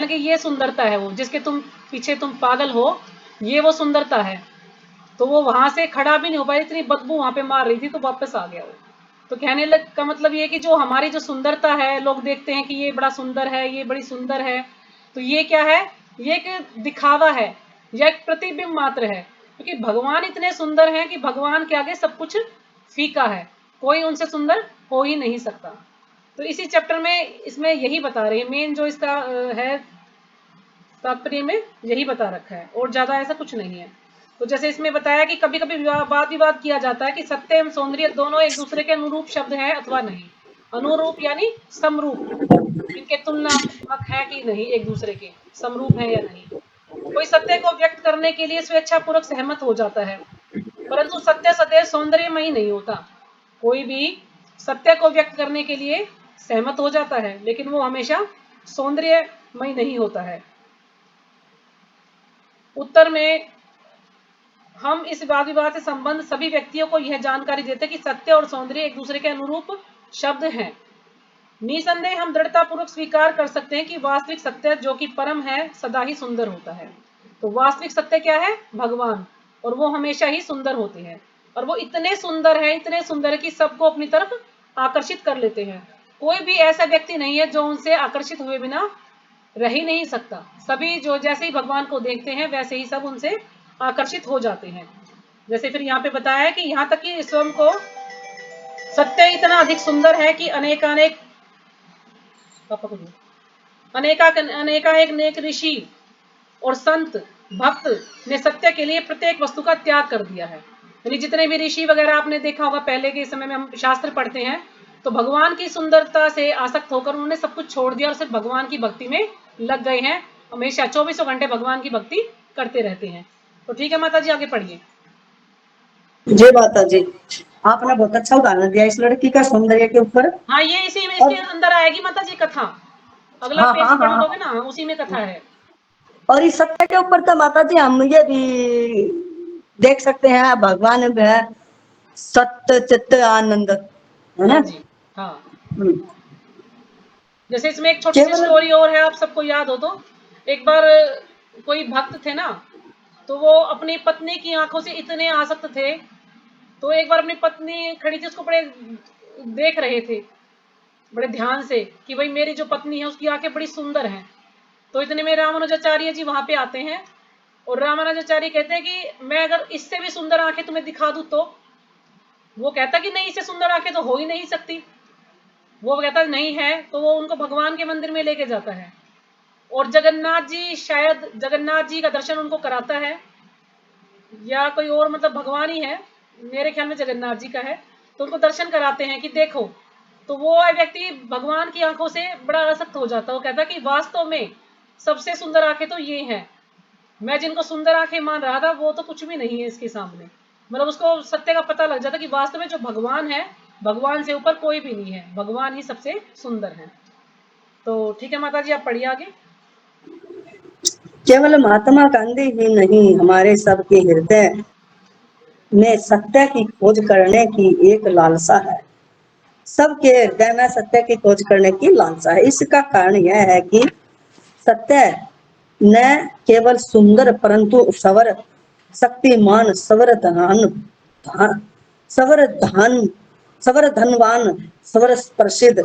कि ये सुंदरता है, वो जिसके तुम पीछे तुम पागल हो, ये वो सुंदरता है। तो वो वहां से खड़ा भी नहीं हो पाया, इतनी बदबू वहां पे मार रही थी, तो वापस आ गया वो। तो कहने लग का मतलब ये कि जो हमारी जो सुंदरता है, लोग देखते हैं कि ये बड़ा सुंदर है, ये बड़ी सुंदर है, तो ये क्या है, ये एक दिखावा है या एक प्रतिबिंब मात्र है। क्योंकि भगवान इतने सुंदर हैं कि भगवान के आगे सब कुछ फीका है, कोई उनसे सुंदर हो ही नहीं सकता। तो इसी चैप्टर में इसमें यही बता रही है, मेन जो इसका है तात्पर्य में यही बता रखा है, और ज्यादा ऐसा कुछ नहीं है। तो जैसे इसमें बताया कि कभी कभी वाद विवाद किया जाता है कि सत्य एवं सौंदर्य दोनों एक दूसरे के अनुरूप शब्द है अथवा नहीं। अनुरूप यानी समरूप, इनके तुलनात्मक है कि नहीं, एक दूसरे के समरूप है या नहीं। कोई सत्य को व्यक्त करने के लिए स्वेच्छापूर्वक सहमत हो जाता है, परंतु सत्य सदैव सौंदर्यमयी नहीं होता। कोई भी सत्य को व्यक्त करने के लिए सहमत हो जाता है, लेकिन वो हमेशा सौंदर्यमयी नहीं होता है। उत्तर में हम इस वाद विवाद से संबंध सभी व्यक्तियों को यह जानकारी देते कि सत्य और सौंदर्य एक दूसरे के अनुरूप शब्द हैं। निसंदेह हम दृढ़ता पूर्वक स्वीकार कर सकते हैं कि वास्तविक सत्य जो कि परम है सदा ही सुंदर होता है। तो वास्तविक सत्य क्या है, भगवान, और वो हमेशा ही सुंदर होते हैं। और वो इतने सुंदर है, इतने सुंदर है कि सबको अपनी तरफ आकर्षित कर लेते हैं। कोई भी ऐसा व्यक्ति नहीं है जो उनसे आकर्षित हुए बिना रह ही नहीं सकता। सभी जो जैसे ही भगवान को देखते हैं वैसे ही सब उनसे आकर्षित हो जाते हैं। जैसे फिर यहाँ पे बताया है कि यहाँ तक कि स्वयं को सत्य इतना अधिक सुंदर है कि अनेकानेक अनेकानेक ऋषि और संत भक्त ने सत्य के लिए प्रत्येक वस्तु का त्याग कर दिया है। यानी जितने भी ऋषि वगैरह आपने देखा होगा, पहले के समय में हम शास्त्र पढ़ते हैं, तो भगवान की सुंदरता से आसक्त होकर उन्होंने सब कुछ छोड़ दिया और सिर्फ भगवान की भक्ति में लग गए हैं। हमेशा 24 घंटे भगवान की भक्ति करते रहते हैं। तो ठीक है माता जी, आगे पढ़िए। जय माता जी। आपने बहुत अच्छा उदाहरण दिया इस लड़की का सौंदर्य के ऊपर। हाँ, ये इसी में और इसके अंदर आएगी माता जी कथा। अगला हाँ पेज हाँ पढ़ हाँ, लोगे ना, उसी में कथा है। और इस सत्य के ऊपर तो माता जी हम ये भी देख सकते हैं, भगवान है सत्य चित्त आनंद, है हाँ ना। जी, हाँ। हम्म। जैसे इसमें एक छोटी सी केवल स्टोरी और है, आप सबको याद हो तो। एक बार कोई भक्त थे ना, तो वो अपनी पत्नी की आंखों से इतने आसक्त थे, तो एक बार अपनी पत्नी खड़ी थी, उसको बड़े देख रहे थे बड़े ध्यान से कि भाई मेरी जो पत्नी है उसकी आंखें बड़ी सुंदर हैं। तो इतने में रामानुजाचार्य जी वहां पे आते हैं, और रामानुजाचार्य कहते हैं कि मैं अगर इससे भी सुंदर आंखें तुम्हें दिखा दूं तो। वो कहता कि नहीं, इससे सुंदर आंखें तो हो ही नहीं सकती। वो कहता नहीं है, तो वो उनको भगवान के मंदिर में लेके जाता है, और जगन्नाथ जी, शायद जगन्नाथ जी का दर्शन उनको कराता है, या कोई और मतलब भगवान ही है, मेरे ख्याल में जगन्नाथ जी का है। तो उनको दर्शन कराते हैं कि देखो। तो वो व्यक्ति भगवान की आंखों से बड़ा आसक्त हो जाता है। वो कहता कि वास्तव में सबसे सुंदर आंखें तो ये हैं, मैं जिनको सुंदर आंखें मान रहा था वो तो कुछ भी नहीं है इसके सामने। मतलब उसको सत्य का पता लग जाता कि वास्तव में जो भगवान है, भगवान से ऊपर कोई भी नहीं है, भगवान ही सबसे सुंदर है। तो ठीक है माता जी, आप पढ़िए आगे। केवल महात्मा गांधी ही नहीं, हमारे सबके हृदय में सत्य की खोज करने की एक लालसा है। सबके हृदय में सत्य की खोज करने की लालसा है। इसका कारण यह है कि सत्य न केवल सुंदर परंतु सवर, शक्तिमान, सवर धन, सवर धनवान, सवर प्रसिद्ध,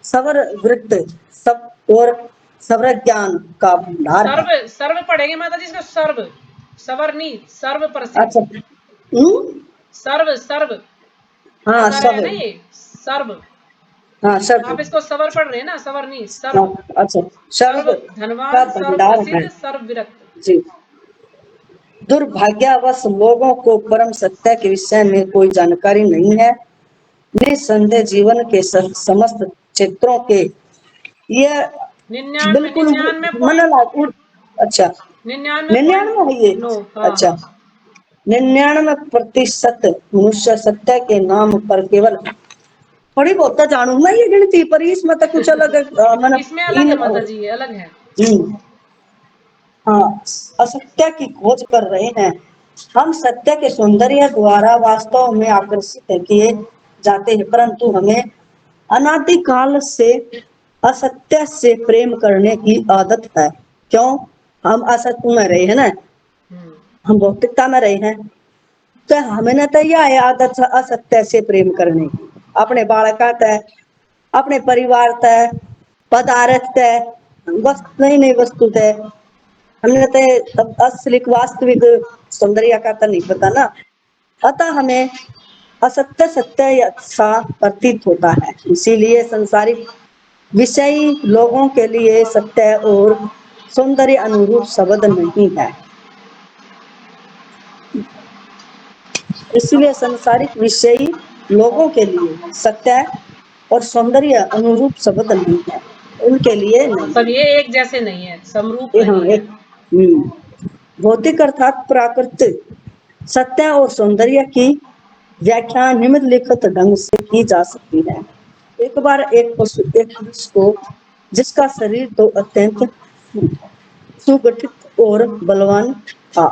सवर वृत्त, सब और सवर ज्ञान का भंडार है। सर्व, सर्व पढ़ेंगे माता जी इसका, सर्व, सवर्णी, सर्व प्रसिद्ध। अच्छा। सर्व, सर्व हाँ आकार है सब। ना ये, सर्व। हाँ सब। आप इसको सवर पढ़ रहे हैं ना, सवर्णी, हाँ, सर्व। अच्छा। सर्व सर्व का धनवान, सर्व भंडार है। प्रसिद्ध, सर्व विरक्त। जी। दुर्भाग्यवश लोगों को परम सत्य के विषय में कोई जानकारी नहीं है। निस्संदेह जीवन के समस्त क्षेत्रों के ये 99, बिल्कुल 99 मन पॉइंट, लागू। अच्छा, 99 है ये। 99.9, हाँ अच्छा, हाँ। 99% मनुष्य सत्य के नाम पर केवल थोड़ी बहुत जानू मैं ये गिनती, पर इसमें तो कुछ अलग मन इसमें अलग इन है माता जी, ये अलग है। हाँ, असत्य की खोज कर रहे हैं। हम सत्य के सौंदर्य द्वारा वास्तव में आकर्षित किए जाते हैं, परंतु हमें अनादिकाल से असत्य से प्रेम करने की आदत है। क्यों? हम असत्य में रहे हैं ना, हम्म, हम भौतिकता में रहे हैं, तो हमें न तो यह है आदत असत्य से प्रेम करने की। अपने बालक तय, अपने परिवार तय, पदार्थ तय, बस नई नई वस्तु तय, हमने तो असली वास्तविक सौंदर्य का तो नहीं पता ना। अतः हमें असत्य सत्य सा प्रतीत होता है। इसीलिए संसारिक विषयी लोगों के लिए सत्य और सौंदर्य अनुरूप शब्द नहीं है। इसलिए संसारिक विषयी लोगों के लिए सत्य और सौंदर्य अनुरूप शब्द नहीं है, उनके लिए हाँ, नहीं सब है। ये एक जैसे नहीं है, समरूप ये हाँ नहीं है। एक भौतिक अर्थात प्राकृतिक सत्य और सौंदर्य की व्याख्या निम्नलिखित ढंग से की जा सकती है। एक बार एक पशु एक पुरुष को, जिसका शरीर तो अत्यंत सुगठित और बलवान था,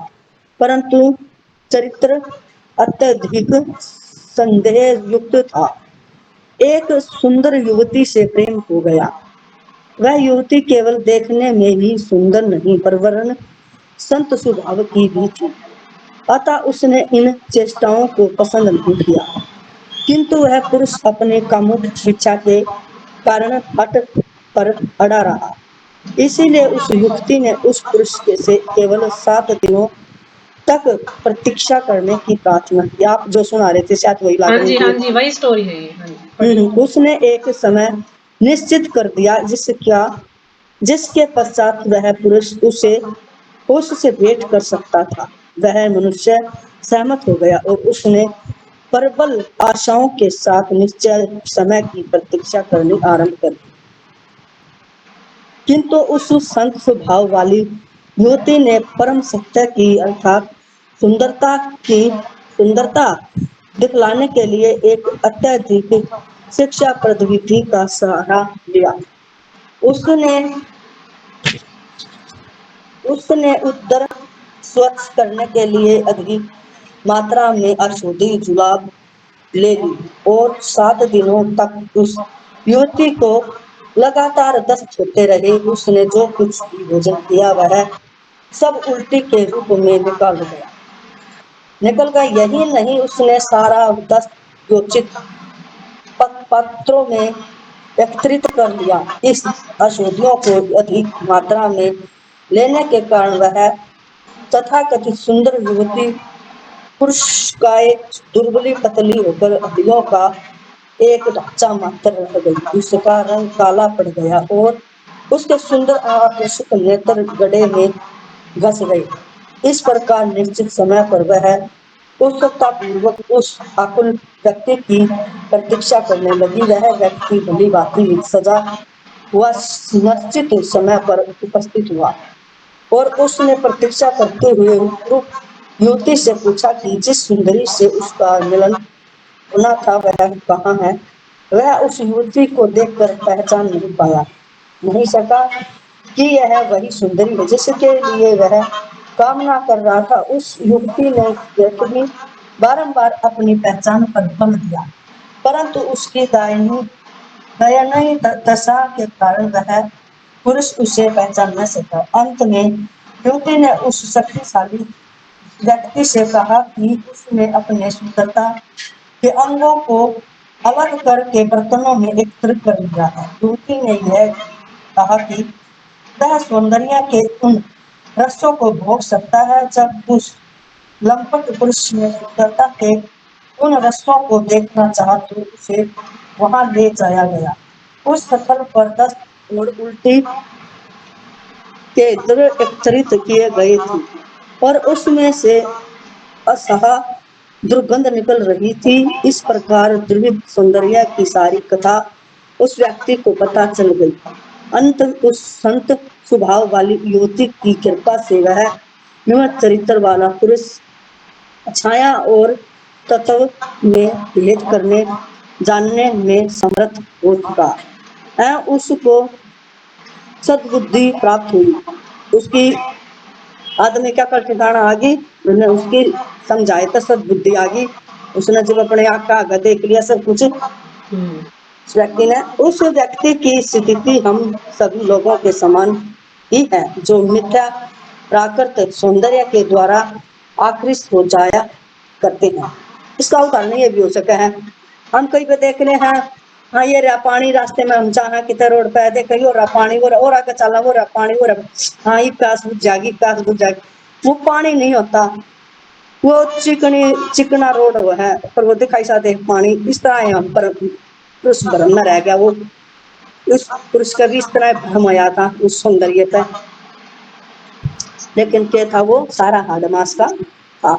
परंतु चरित्र अत्यधिक संदेह युक्त था, एक सुंदर युवती से प्रेम हो गया। वह युवती केवल देखने में ही सुंदर नहीं, पर वरन संत स्वभाव की भी थी। अतः उसने इन चेष्टाओं को पसंद नहीं किया, किंतु वह पुरुष अपने कामुक इच्छा के कारण हट पर अड़ा रहा। इसीलिए उस युवती ने उस पुरुष के से केवल 7 दिनों तक प्रतीक्षा करने की प्रार्थना की। आप जो सुना रहे थे शायद वही हाँ लाग रही जी, हाँ थी। जी, वही स्टोरी है ये। हाँ जी, पढ़िए। उसने एक समय निश्चित कर दिया, जिसके पश्चात वह पुरुष उससे भेंट कर सकता था। वह मनुष्य सहमत हो गया और उसने प्रबल आशाओं के साथ निश्चय समय की प्रतीक्षा करनी आरंभ कर दी। किंतु उस संत स्वभाव वाली युवती ने परम सत्य की अर्थात सुंदरता की सुंदरता दिखलाने के लिए एक अत्यधिक शिक्षा प्रौद्योगिकी का सहारा लिया। उसने उसने उत्तर स्वच्छ करने के लिए अधिक मात्रा में औषधि जुलाब ले ली और 7 दिनों तक उस युवती को लगातार दस्त होते रहे। उसने जो कुछ भी भोजन किया वह सब उल्टी के रूप में निकल गया। यही नहीं, उसने सारा दस्त योचित पत्रों में एकत्रित कर लिया। इस औषधियों को अधिक मात्रा में लेने के कारण वह तथाकथित सुंदर युवती पुरुष का एक दुर्बली पतली होकर हड्डियों का एक ढांचा मात्र रह गई। उसका रंग काला पड़ गया और उसके सुंदर आकर्षक नेत्र गड्ढे में घस गए। इस प्रकार निश्चित समय पर वह उत्सुकता पूर्वक उस आकुल व्यक्ति की प्रतीक्षा करने लगी। वह व्यक्ति भली भांति सजा हुआ निश्चित समय पर उपस्थित हुआ और उसने प्रतीक्षा करते हुए रूप युवती से पूछा कि जिस सुंदरी से उसका मिलन होना था वह कहाँ है। वह उस युवती को देखकर पहचान नहीं सका कि यह वही सुंदरी है जिसके लिए वह कामना कर रहा था। उस युवती ने देखनी बारंबार अपनी पहचान पर बल दिया, परंतु उसकी दयनीय दशा के कारण वह पुरुष उसे पहचान न सका। अंत में युवती ने उस शक्तिशाली व्यक्ति से कहा कि उसने अपने सुंदरता के अंगों को अलग करके बर्तनों में एकत्रित कर लिया है। युवती ने यह कहा कि वह सौंदर्य के उन रसों को भोग सकता है। जब उस लंपट पुरुष ने सुंदरता के उन रसों को देखना चाहा तो उसे वहां ले जाया गया। उस स्थल पर दस्त और उल्टी के द्रव्य एकत्रित किए गए थे और उसमें से असहा दुर्गंध निकल रही थी। इस प्रकार द्रवित सौंदर्य की सारी कथा उस व्यक्ति को पता चल गई। अंत उस संत स्वभाव वाली युवती की कृपा से वह निम्न चरित्र वाला पुरुष छाया और तत्व में भेद करने जानने में समर्थ हो चुका। उसको सद्बुद्धि प्राप्त हुई। उसकी आदमी क्या कर ठिकाना आ गई, मैंने उसकी समझाए तो सद्बुद्धि आ गई। उसने जब अपने आका आगे देख लिया सब कुछ, हम्म, व्यक्ति ने, उस व्यक्ति की स्थिति हम सभी लोगों के समान ही है, जो मिथ्या प्राकृतिक सौंदर्य के द्वारा आकृष्ट हो जाया करते हैं। इसका उदाहरण ये भी हो सका है, हम कहीं पे देख रहे हैं, हाँ ये रहा पानी, रास्ते में हम चाहे कितने रोड पे देखे हो रहा पानी, वो और आगे चला हो रहा पानी, हो रहा हाँ ये प्यास बुझ जाएगी, प्यास बुझ जाएगी, वो पानी नहीं होता, वो चिकना रोड वो है, पर वो दिखाई सा दे पानी। इस तरह यहाँ पर उस भ्रम में रह गया वो, उस पुरुष का भी इस तरह भ्रम आया था उस सौंदर्य पे, लेकिन क्या था, वो सारा हाडमास का था।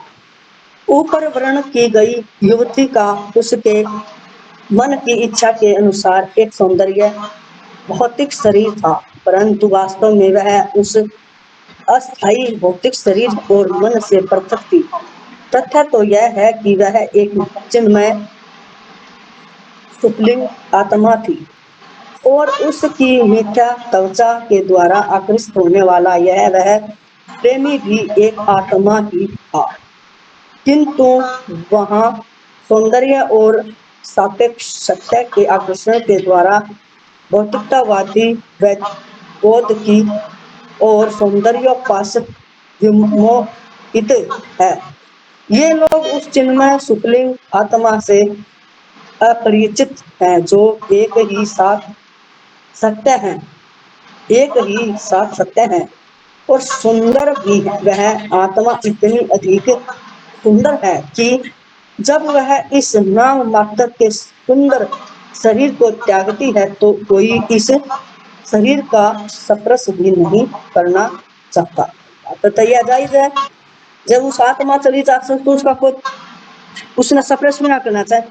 ऊपर वर्णन की गई युवती का उसके मन की इच्छा के अनुसार एक सौंदर्य भौतिक शरीर था, परंतु वास्तव में वह उस अस्थायी भौतिक शरीर और मन से पृथक थी। तथ्य तो यह है कि वह एक चिन्मय सुपलिंग आत्मा थी, और उसकी मिथ्या त्वचा के द्वारा आकृष्ट होने वाला यह वह प्रेमी भी एक आत्मा ही था, किंतु वहाँ सौंदर्य और सापेक्ष सत्य के आकर्षण के द्वारा भौतिकतावादी बोध की और सौंदर्योपासक विमोहित है। ये लोग उस चिन्मय सुपलिंग आत्मा से अपरिचित हैं, जो एक ही साथ सत्य है, एक ही साथ सत्य है और सुंदर भी है। वह आत्मा इतनी अधिक सुंदर है कि जब वह इस नाम मात्र के सुंदर शरीर को त्यागती है तो कोई इस शरीर का स्पर्श भी नहीं करना चाहता। तो यह जायज है, जब उस आत्मा चली जाती तो उसका कोई उसने स्पर्श भी ना करना चाहे,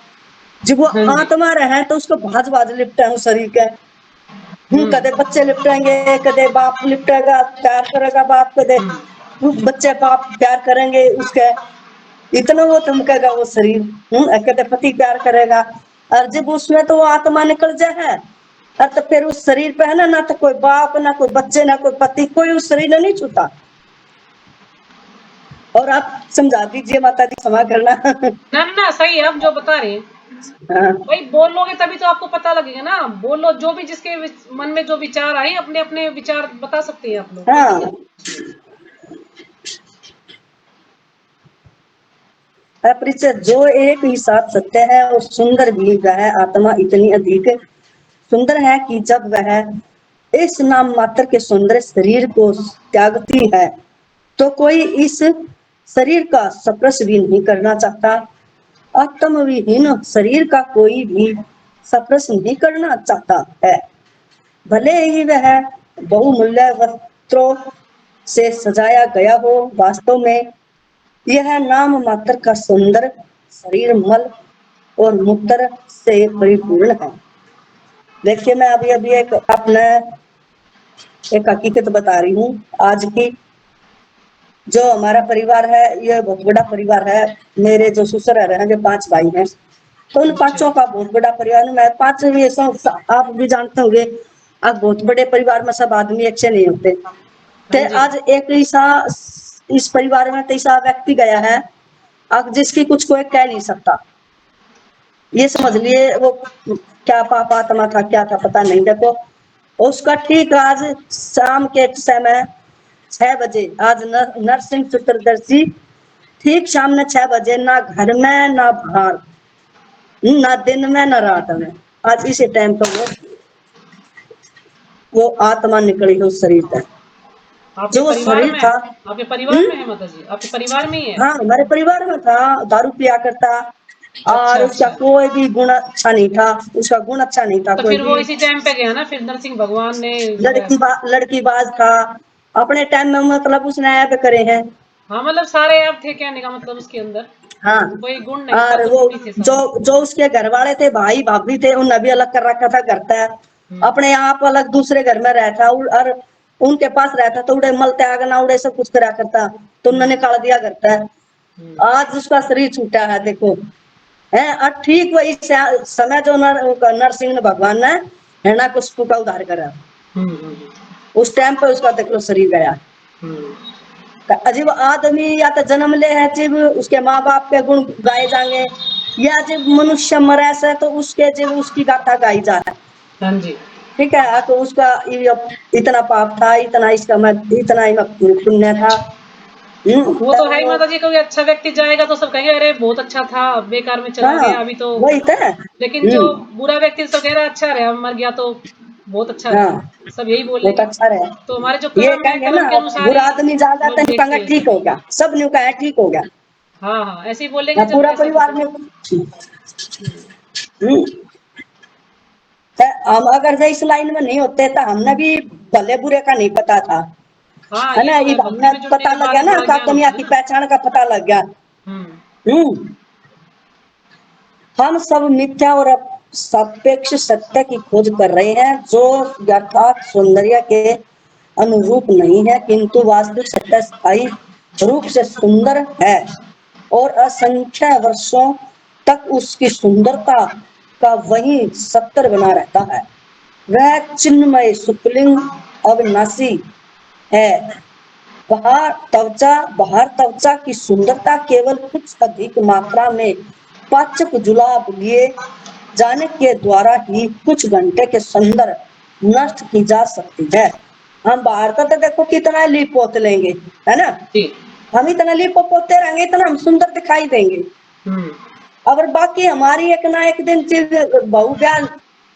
जब वो हाँ जी। आत्मा रहे तो उसको भाज भाज लिपटा है उस शरीर के, कदे बच्चे लिपटेंगे, कदे बाप लिपटेगा प्यार करेगा बाप, कदे बच्चे बाप प्यार करेंगे उसके, इतना वो चमकेगा वो शरीर। कहते पति प्यार करेगा, और जब उसमें तो वो आत्मा निकल जाए है, और तो फिर उस शरीर पे है ना तो कोई बाप, ना कोई बच्चे, ना कोई पति, कोई उस शरीर नहीं छूता। और आप समझा दीजिए माता जी, क्षमा करना। ना ना सही है, आप जो बता रहे हैं हाँ भाई, बोलोगे तभी तो आपको पता लगेगा ना। बोलो, जो भी जिसके मन में जो विचार आए, अपने अपने विचार बता सकते हैं आप लोग, कोई हाँ, दिक्कत नहीं है। अपरिचय जो एक ही साथ सत्य है और सुंदर भी, वह आत्मा इतनी अधिक सुंदर है कि जब वह इस नाम मात्र के सुंदर शरीर को त्यागती है तो कोई इस शरीर का स्पर्श भी नहीं करना चाहता। आत्मविहीन शरीर का कोई भी स्पर्श नहीं करना चाहता है, भले ही वह बहुमूल्य वस्त्रों से सजाया गया हो। वास्तव में यह नाम मात्र का सुंदर शरीर मल और मूत्र से परिपूर्ण है। देखिए, मैं अभी अभी एक अपने एक हकीकत बता रही हूँ आज की। जो हमारा परिवार है, ये बहुत बड़ा परिवार है। मेरे जो ससुर हैं, जो 5 भाई हैं, तो उन अच्छा। पांचों का बहुत बड़ा परिवार है। मैं 5 भी ऐसा, आप भी जानते होंगे, अब बहुत बड़े परिवार में सब आदमी अच्छे नहीं होते। हाँ तो जी। आज एक ऐसा इस परिवार में ऐसा व्यक्ति गया है, अब जिसकी कुछ कोई कह नहीं सकता। ये समझ अच्छा। लिए वो क्या पाप आत्मा था, क्या था पता नहीं। देखो, उसका ठीक आज शाम के समय 6 बजे, आज नरसिंह चतुर्दशी, ठीक शाम में 6 बजे, ना घर में ना बाहर, ना दिन में ना रात में, आज इसी टाइम पर वो आत्मा निकली है उस शरीर से। आपके जो वो परिवार शरीर में, था, आपके परिवार में है माता जी, आपके परिवार में ही है? हाँ हमारे परिवार में था, दारू पिया करता, और अच्छा उसका अच्छा। कोई भी गुण अच्छा नहीं था, उसका गुण अच्छा नहीं था तो कोई फिर वो भी। इसी टाइम पे गया ना, फिर नरसिंह भगवान ने जो है। लड़कीबाज था अपने टाइम में, मतलब उसने ऐप करे हैं। हाँ मतलब सारे आप थे, कहने का मतलब उसके अंदर हाँ, कोई गुण नहीं था, और वो दुर्गुणी थे जो सारे। जो उसके घर वाले थे, भाई भाभी थे, उन्हें भी अलग कर रखा था घर पे, हम्म। अपने आप अलग दूसरे घर में रहता, और उनके पास रहता तो उड़े मल त्याग ना उड़े सब कुछ करा करता, तो उन्होंने निकाल दिया करता है। हम्म। आज उसका शरीर छूटा है, देखो है। और ठीक वही समय जो नरसिंह भगवान ने हिरण्याकश्यप का उद्धार करा, हम्म। उस टाइम पे उसका देखो शरीर गया। हम्म। अजीब आदमी या तो जन्म ले है, जीव उसके माँ बाप के गुण गाए जाएंगे, या जब मनुष्य मरे से तो उसके जब उसकी गाथा गाई जाए, हाँ जी। ठीक है, तो उसका इतना पाप था, इतना इसका इतना ही पुण्य था। वो तो तब है ही वो, माता जी, कोई अच्छा व्यक्ति जाएगा तो सब कहेंगे अरे बहुत अच्छा था, बेकार में चला हाँ गया अभी तो। वही था। लेकिन जो बुरा व्यक्ति सब कह रहा अच्छा रहा, मर गया तो बहुत अच्छा हाँ रहा, सब यही बहुत बोलेंगे। अच्छा रहे। तो हमारे जो ये कर्म है, कहेंगे कर्म ना, के अनुसार बुरा ही आदमी ज्यादा लोग तो कहना देखते हैं। ठीक हो गया, सब ने कहा ठीक हो गया। हाँ हाँ, ऐसे ही बोलेंगे हाँ, जब पूरा ऐसा था परिवार तो। में। हम्म, हम्म, तो हम अगर से इस लाइन में नहीं होते तो हमने भी भले बुरे का नहीं पता था, हाँ है ये ना, तो ये है, भक्ति हमने में जुड़ने पता के लग बाद गया ही ना, थोड़ा का ज्ञान होता दुनिया है की ना। पहचान का पता लग गया। हम्म। हम्म हम सब मिथ्या और सापेक्ष सत्य की खोज कर रहे हैं, जो यथार्थ सौंदर्य के अनुरूप नहीं है, किंतु वास्तविक सत्य स्थायी रूप से सुंदर है और असंख्य वर्षों तक उसकी सुंदरता का वही सत्तर बना रहता है। वह चिन्मय सुकलिंग अविनाशी है। बाहर त्वचा की सुंदरता केवल कुछ अधिक मात्रा में पाचक जुलाब लिए जाने के द्वारा ही कुछ घंटे के अंदर नष्ट की जा सकती है। हम बाहर का तो देखो कितना लीप पोत लेंगे, है ना, जी। हम इतना लीप पोतते रहेंगे इतना हम सुंदर दिखाई देंगे। हम्म। अगर बाकी हमारी एक ना एक दिन चीज बहु ब्याह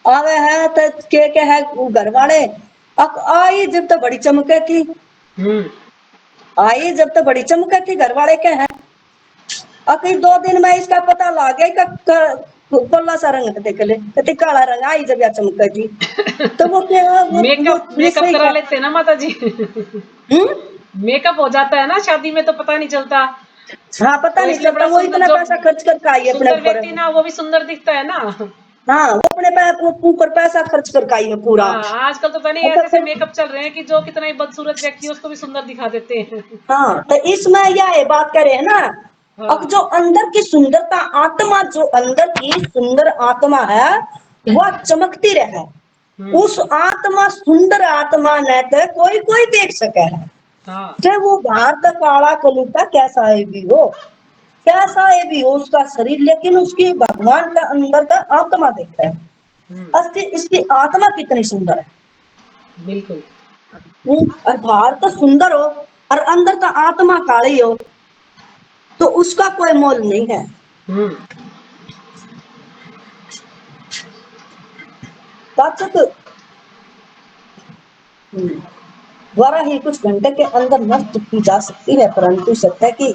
आवे है तो के है घर वाले, आई जब तो बड़ी चमके थी, हम्म। आई जब तो बड़ी चमके थी, घर वाले के हैं अभी 2 दिन में इसका पता लग गया कोल्ला सा रंग देख ले, कहते काला रंग आई जब या चमके थी, तो वो क्या वो मेकअप ये मेकअप सही करा है। लेते हैं ना माता जी। हम्म मेकअप हो जाता है ना शादी में, तो पता नहीं चलता। हाँ पता तो नहीं इसलिए चलता, बड़ा वो सुंदर, इतना जो पैसा खर्च करके आई अपने सुंदर ऊपर। व्यक्ति ना वो भी सुंदर दिखता है ना। हाँ वो अपने ऊपर पैसा खर्च करके आई है पूरा। हाँ, आजकल तो पता नहीं अब तो ऐसे ऐसे फिर मेकअप चल रहे हैं कि जो कितना ही बदसूरत व्यक्ति है उसको भी सुंदर दिखा देते हैं। हाँ, तो इसमें यह है बात करे है ना, अब जो हाँ। अंदर की सुंदरता आत्मा, जो अंदर की सुंदर आत्मा है वह चमकती रहे। हम्म। उस आत्मा सुंदर आत्मा ने तो कोई कोई देख सके है, हाँ। चाहे वो बाहर तक काला कलूटा कैसा है भी हो, कैसा है भी हो उसका शरीर, लेकिन उसकी भगवान का अंदर का आत्मा देखता है। हम्म। इसकी आत्मा कितनी सुंदर है। बिल्कुल। और बाहर तो सुंदर हो और अंदर का आत्मा काली हो तो उसका कोई मोल नहीं है। हम्म। पाचक द्वारा ही कुछ घंटे के अंदर नष्ट की जा सकती है, परंतु सत्य की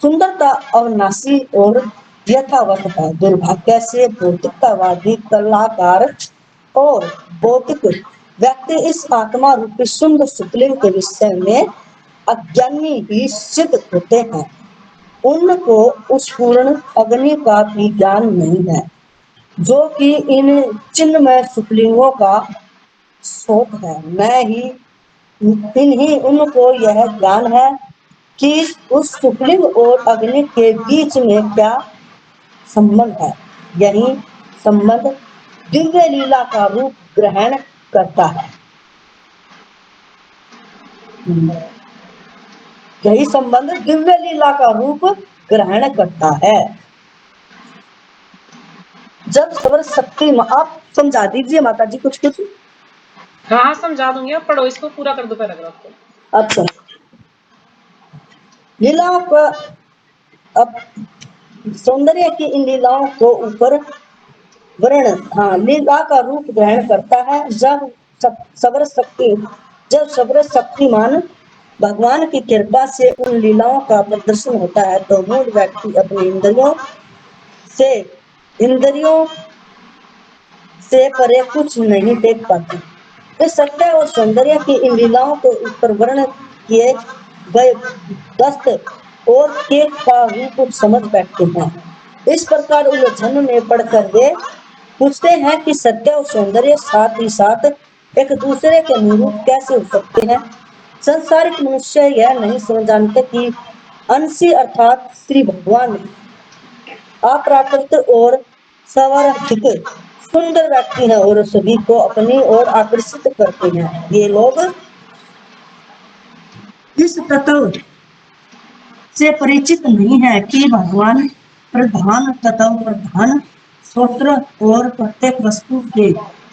सुंदरता अविनाशी और यथावत है। दुर्भाग्य से भौतिकतावादी कलाकार और भौतिक व्यक्ति इस आत्मा रूपी सुंदर सुकलिंग के विषय में अज्ञानी ही सिद्ध होते हैं। उनको उस पूर्ण अग्नि का भी ज्ञान नहीं है जो कि इन चिन्मय सुकलिंगों का स्रोत है। मैं ही इन्हीं उनको यह ज्ञान है कि उस सुकलिंग और अग्नि के बीच में क्या संबंध है। यही संबंध दिव्य लीला का रूप ग्रहण करता है। यही संबंध दिव्य लीला का रूप ग्रहण करता है। जब सबर शक्ति, आप समझा दीजिए माता जी कुछ कुछ। हाँ हाँ, समझा दूंगी, आप पढ़ो इसको, पूरा कर दो पैराग्राफ को। अच्छा, लीला का अब सौंदर्य की इन लीलाओं को ऊपर वर्ण, हाँ, लीला का रूप ग्रहण करता है। सब्र शक्ति जब सब्र शक्तिमान भगवान की कृपा से उन लीलाओं का प्रदर्शन होता है तो मूल व्यक्ति अपनी से इंद्रियों से परे कुछ नहीं देख पाते। इस सत्य और सौंदर्य की इन लीलाओं के ऊपर वर्ण किए गए दस्त और केक का रूप समझ बैठते हैं। इस प्रकार उलझन में पड़कर वे पूछते हैं कि सत्य और सौंदर्य साथ ही साथ एक दूसरे के अनुरूप कैसे हो सकते हैं। संसारिक मनुष्य यह नहीं समझ जानते कि अंशी अर्थात श्री भगवान अप्राकृत और स्वार्थिक सुंदर व्यक्ति हैं और सभी को अपनी ओर आकर्षित करते हैं। ये लोग इस तत्व से परिचित नहीं है कि भगवान प्रधान तथा प्रधान स्रोत्र और प्रत्येक वस्तु के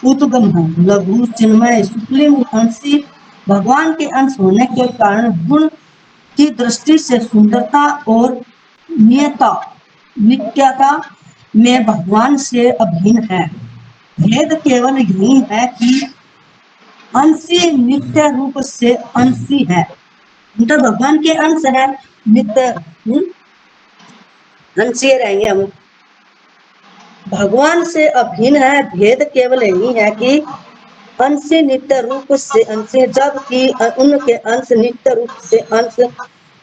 उद्गम है। लघु चिन्मय सुप्रीम अंशी भगवान के अंश होने के कारण गुण की दृष्टि से सुंदरता और नित्यता में भगवान से अभिन्न है। भेद केवल यही है कि अंशी नित्य रूप से अंशी है, मतलब भगवान के अंश है, नित्य अंशीय रहेंगे हम, भगवान से अभिन्न है। भेद केवल यही है कि अंश नित्य रूप से अंश, जबकि उनके अंश नित्य रूप से अंश।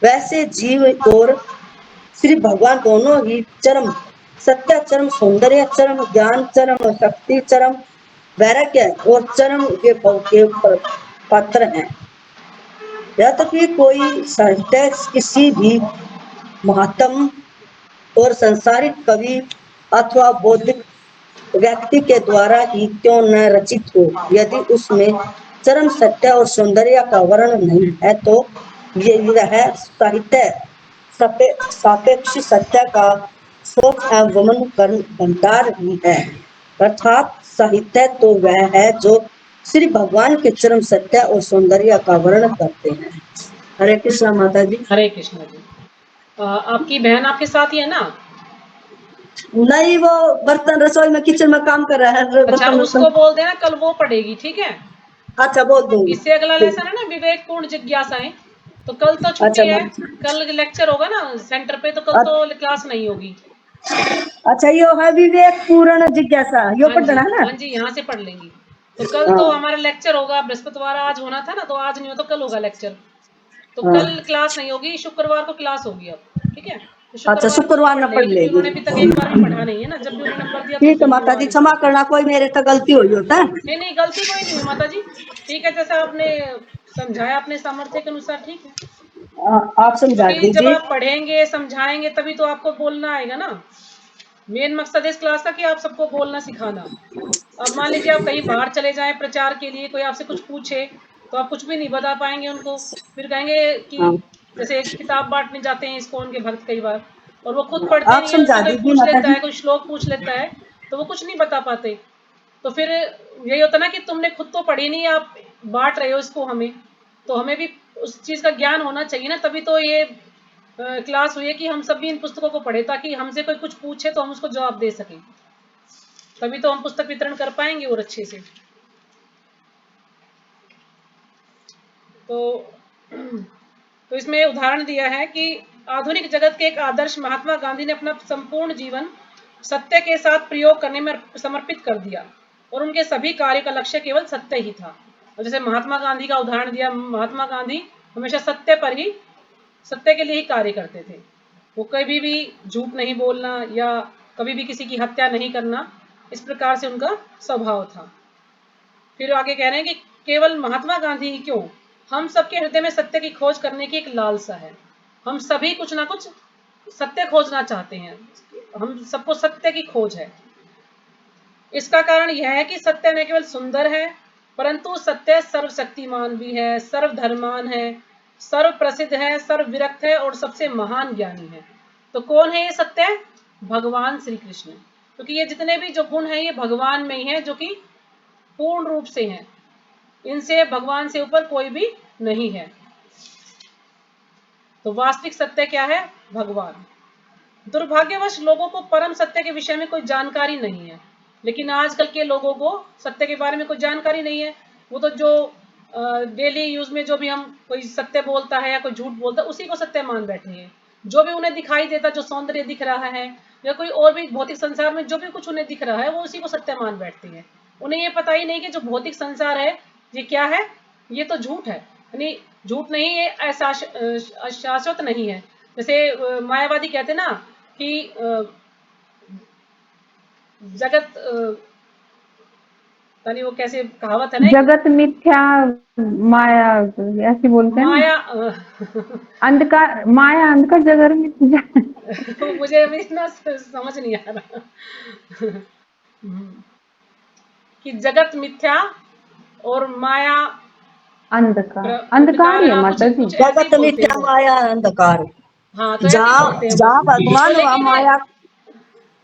वैसे जीव और श्री भगवान दोनों ही चरम सत्य, चरम सौंदर्य, चरम ज्ञान, चरम शक्ति, चरम वैराग्य और चरम के पात्र हैं। यद्यपि कोई साहित्य किसी भी महात्म और संसारिक कवि अथवा बौद्धिक व्यक्ति के द्वारा ही क्यों न रचित हो, यदि उसमें चरम सत्य और सौंदर्य का वर्णन नहीं है तो यह साहित्य सापेक्ष सत्य का सोच एवं भंडार ही है। अर्थात साहित्य तो वह है जो श्री भगवान के चरम सत्य और सौंदर्य का वर्णन करते हैं। हरे कृष्णा माता जी। हरे कृष्णा जी। आपकी बहन आपके साथ ही है ना? नहीं, वो बर्तन रसोई में किचन में काम कर रहा है। अच्छा, बर्तन उसको बोल देना कल वो पढ़ेगी, ठीक है? अच्छा, बोल दूंगी। इससे अगला लेसन है ना विवेकपूर्ण जिज्ञासाएं, तो कल तो अच्छा छुट्टी है, कल लेक्चर होगा ना सेंटर पे, तो कल तो क्लास नहीं होगी। अच्छा, यो है विवेक पूर्ण जिज्ञासा, यो हाँ जी, पढ़ना है ना? हाँ जी, यहाँ से पढ़ लेंगी। तो कल तो हमारा लेक्चर होगा, बृहस्पतिवार आज होना था ना, तो आज नहीं हो तो कल होगा लेक्चर। तो कल क्लास नहीं होगी, शुक्रवार को क्लास होगी अब, ठीक है? तो अच्छा, शुक्रवार पढ़ में पढ़ लेगी, क्योंकि उन्होंने लेगी। अभी तक एक बार भी पढ़ा नहीं है ना, जब भी उन्होंने नंबर दिया तो ठीक उस है दिन माता बुलवा जी, ली। क्षमा करना, कोई मेरे तो गलती हुई होता है। नहीं नहीं, गलती कोई नहीं हुई माता जी, ठीक है, जैसा आपने समझाया अपने सामर्थ्य के अनुसार, ठीक है। आप समझा क्योंकि जब दीजिए। आप पढ़ेंगे समझाएंगे तभी तो आपको बोलना आएगा ना। मेन मकसद है इस क्लास का कि आप सबको बोलना सिखाना। अब मान लीजिए आप कहीं बाहर चले जाएं प्रचार के लिए, कोई आपसे कुछ पूछे तो आप कुछ भी नहीं बता पाएंगे उनको, फिर कहेंगे कि हाँ, जैसे किताब बांटने जाते हैं इस्कॉन के भक्त कई बार, और वो खुद पढ़ते आप नहीं है, समझा उनसे कोई दीजिए पूछ माता लेता जी। है, कोई श्लोक पूछ लेता है, तो वो कुछ नहीं बता पाते। तो फिर यही होता ना कि तुमने खुद तो पढ़ी नहीं, आप बांट रहे हो इसको हमें, तो हमें भी उस चीज का ज्ञान होना चाहिए ना, तभी तो ये क्लास हुई है कि हम सब भी इन पुस्तकों को पढ़े, ताकि हमसे कोई कुछ पूछे तो हम उसको जवाब दे सकें, तभी तो हम पुस्तक वितरण कर पाएंगे और अच्छे से। तो इसमें उदाहरण दिया है कि आधुनिक जगत के एक आदर्श महात्मा गांधी ने अपना संपूर्ण जीवन सत्य के साथ प्रयोग करने में समर्पित कर दिया, और उनके सभी कार्य का लक्ष्य केवल सत्य ही था। और जैसे महात्मा गांधी का उदाहरण दिया, महात्मा गांधी हमेशा सत्य के लिए ही कार्य करते थे। वो कभी भी झूठ नहीं बोलना या कभी भी किसी की हत्या नहीं करना, इस प्रकार से उनका स्वभाव था। फिर आगे कह रहे हैं कि केवल महात्मा गांधी ही क्यों, हम सबके हृदय में सत्य की खोज करने की एक लालसा है। हम सभी कुछ ना कुछ सत्य खोजना चाहते हैं, हम सबको सत्य की खोज है। इसका कारण यह है कि सत्य न केवल सुंदर है, परंतु सत्य सर्वशक्तिमान भी है, सर्वधर्मान है, सर्व प्रसिद्ध है, सर्व विरक्त है और सबसे महान ज्ञानी है। तो कौन है ये सत्य? भगवान श्री कृष्ण। क्योंकि ये जितने भी जो गुण है ये भगवान में ही है, जो कि पूर्ण रूप से हैं। इनसे भगवान से ऊपर कोई भी नहीं है। तो वास्तविक सत्य क्या है? भगवान। दुर्भाग्यवश लोगों को परम सत्य के विषय में कोई जानकारी नहीं है, लेकिन आजकल के लोगों को सत्य के बारे में कोई जानकारी नहीं है। वो तो जो डेली यूज में जो भी हम कोई सत्य बोलता है या कोई झूठ बोलता है, उसी को सत्य मान बैठे हैं। जो भी उन्हें दिखाई देता, जो सौंदर्य दिख रहा है या कोई और भी भौतिक संसार में जो भी कुछ उन्हें दिख रहा है, वो उसी को सत्य मान बैठते हैं। उन्हें ये पता ही नहीं कि जो भौतिक संसार है ये क्या है, ये तो झूठ है, यानी झूठ नहीं, ये शाश्वत नहीं है। जैसे मायावादी कहते ना कि जगत यानी वो कैसे कहावत है ना, जगत मिथ्या माया, ऐसे बोलते हैं ना, माया अंधकार माया अंधकार जगत मिथ्या। मुझे अभी इतना समझ नहीं आ रहा कि जगत मिथ्या और माया अंधकार ही है हाँ, माता जी। कुछ ऐसे ही जगत बोलते हैं मिथ्या वो। माया अंधकार। हाँ, तो ऐसे ही जहाँ बोलते हैं वो। जहाँ तो भगवान वहाँ लेकिन माया।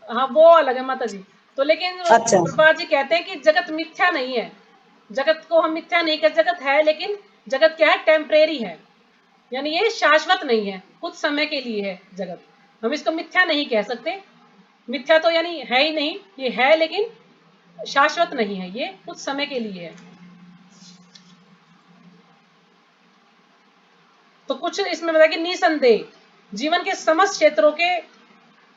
हाँ वो अलग है माता जी। तो लेकिन अच्छा। प्रभुपाद जी कहते हैं कि जगत मिथ्या नहीं है, जगत को हम मिथ्या नहीं कहते, जगत है, लेकिन जगत क्या है, टेम्परेरी है, यानी ये शाश्वत नहीं है, कुछ समय के लिए है जगत, हम इसको मिथ्या नहीं कह सकते। मिथ्या तो यानी है ही नहीं, ये है लेकिन शाश्वत नहीं है, ये कुछ समय के लिए है। तो कुछ इसमें बताया कि निसंदेह जीवन के समस्त क्षेत्रों के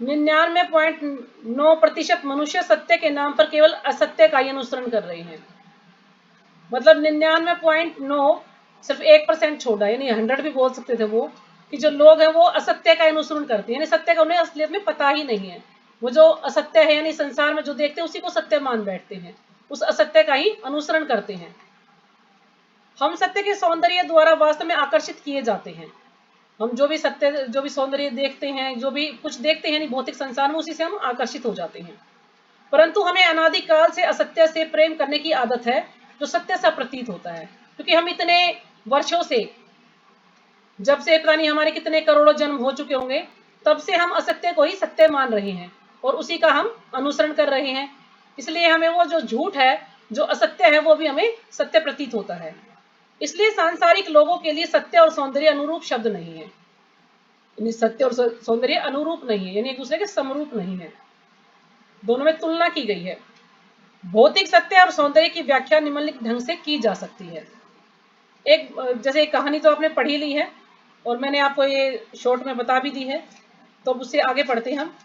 99.9% मनुष्य सत्य के नाम पर केवल असत्य का ही अनुसरण कर रहे हैं। मतलब 99.9 सिर्फ 1% छोड़ा, यानी 100 भी बोल सकते थे वो, कि जो लोग हैं वो असत्य का अनुसरण करते हैं, यानी सत्य का उन्हें असलियत में पता ही नहीं है। वो जो असत्य है यानी संसार में जो देखते हैं उसी को सत्य मान बैठते हैं, उस असत्य का ही अनुसरण करते हैं। हम सत्य के सौंदर्य द्वारा वास्तव में आकर्षित किए जाते हैं। हम जो भी सत्य, जो भी सौंदर्य देखते हैं, जो भी कुछ देखते हैं भौतिक संसार में, उसी से हम आकर्षित हो जाते हैं। परंतु हमें अनादिकाल से असत्य से प्रेम करने की आदत है, जो सत्य सा प्रतीत होता है। क्योंकि हम इतने वर्षों से, जब से पता नहीं हमारे कितने करोड़ों जन्म हो चुके होंगे, तब से हम असत्य को ही सत्य मान रहे हैं और उसी का हम अनुसरण कर रहे हैं। इसलिए हमें वो जो झूठ है, जो असत्य है, वो भी हमें सत्य प्रतीत होता है। इसलिए सांसारिक लोगों के लिए सत्य और सौंदर्य अनुरूप शब्द नहीं है, यानी सत्य और सौंदर्य अनुरूप नहीं है, यानी एक दूसरे के समरूप नहीं है, दोनों में तुलना की गई है। भौतिक सत्य और सौंदर्य की व्याख्या निम्नलिखित ढंग से की जा सकती है। एक जैसे एक कहानी तो आपने पढ़ी ली है और मैंने आपको ये शॉर्ट में बता भी दी है, तो उससे आगे पढ़ते हैं हम।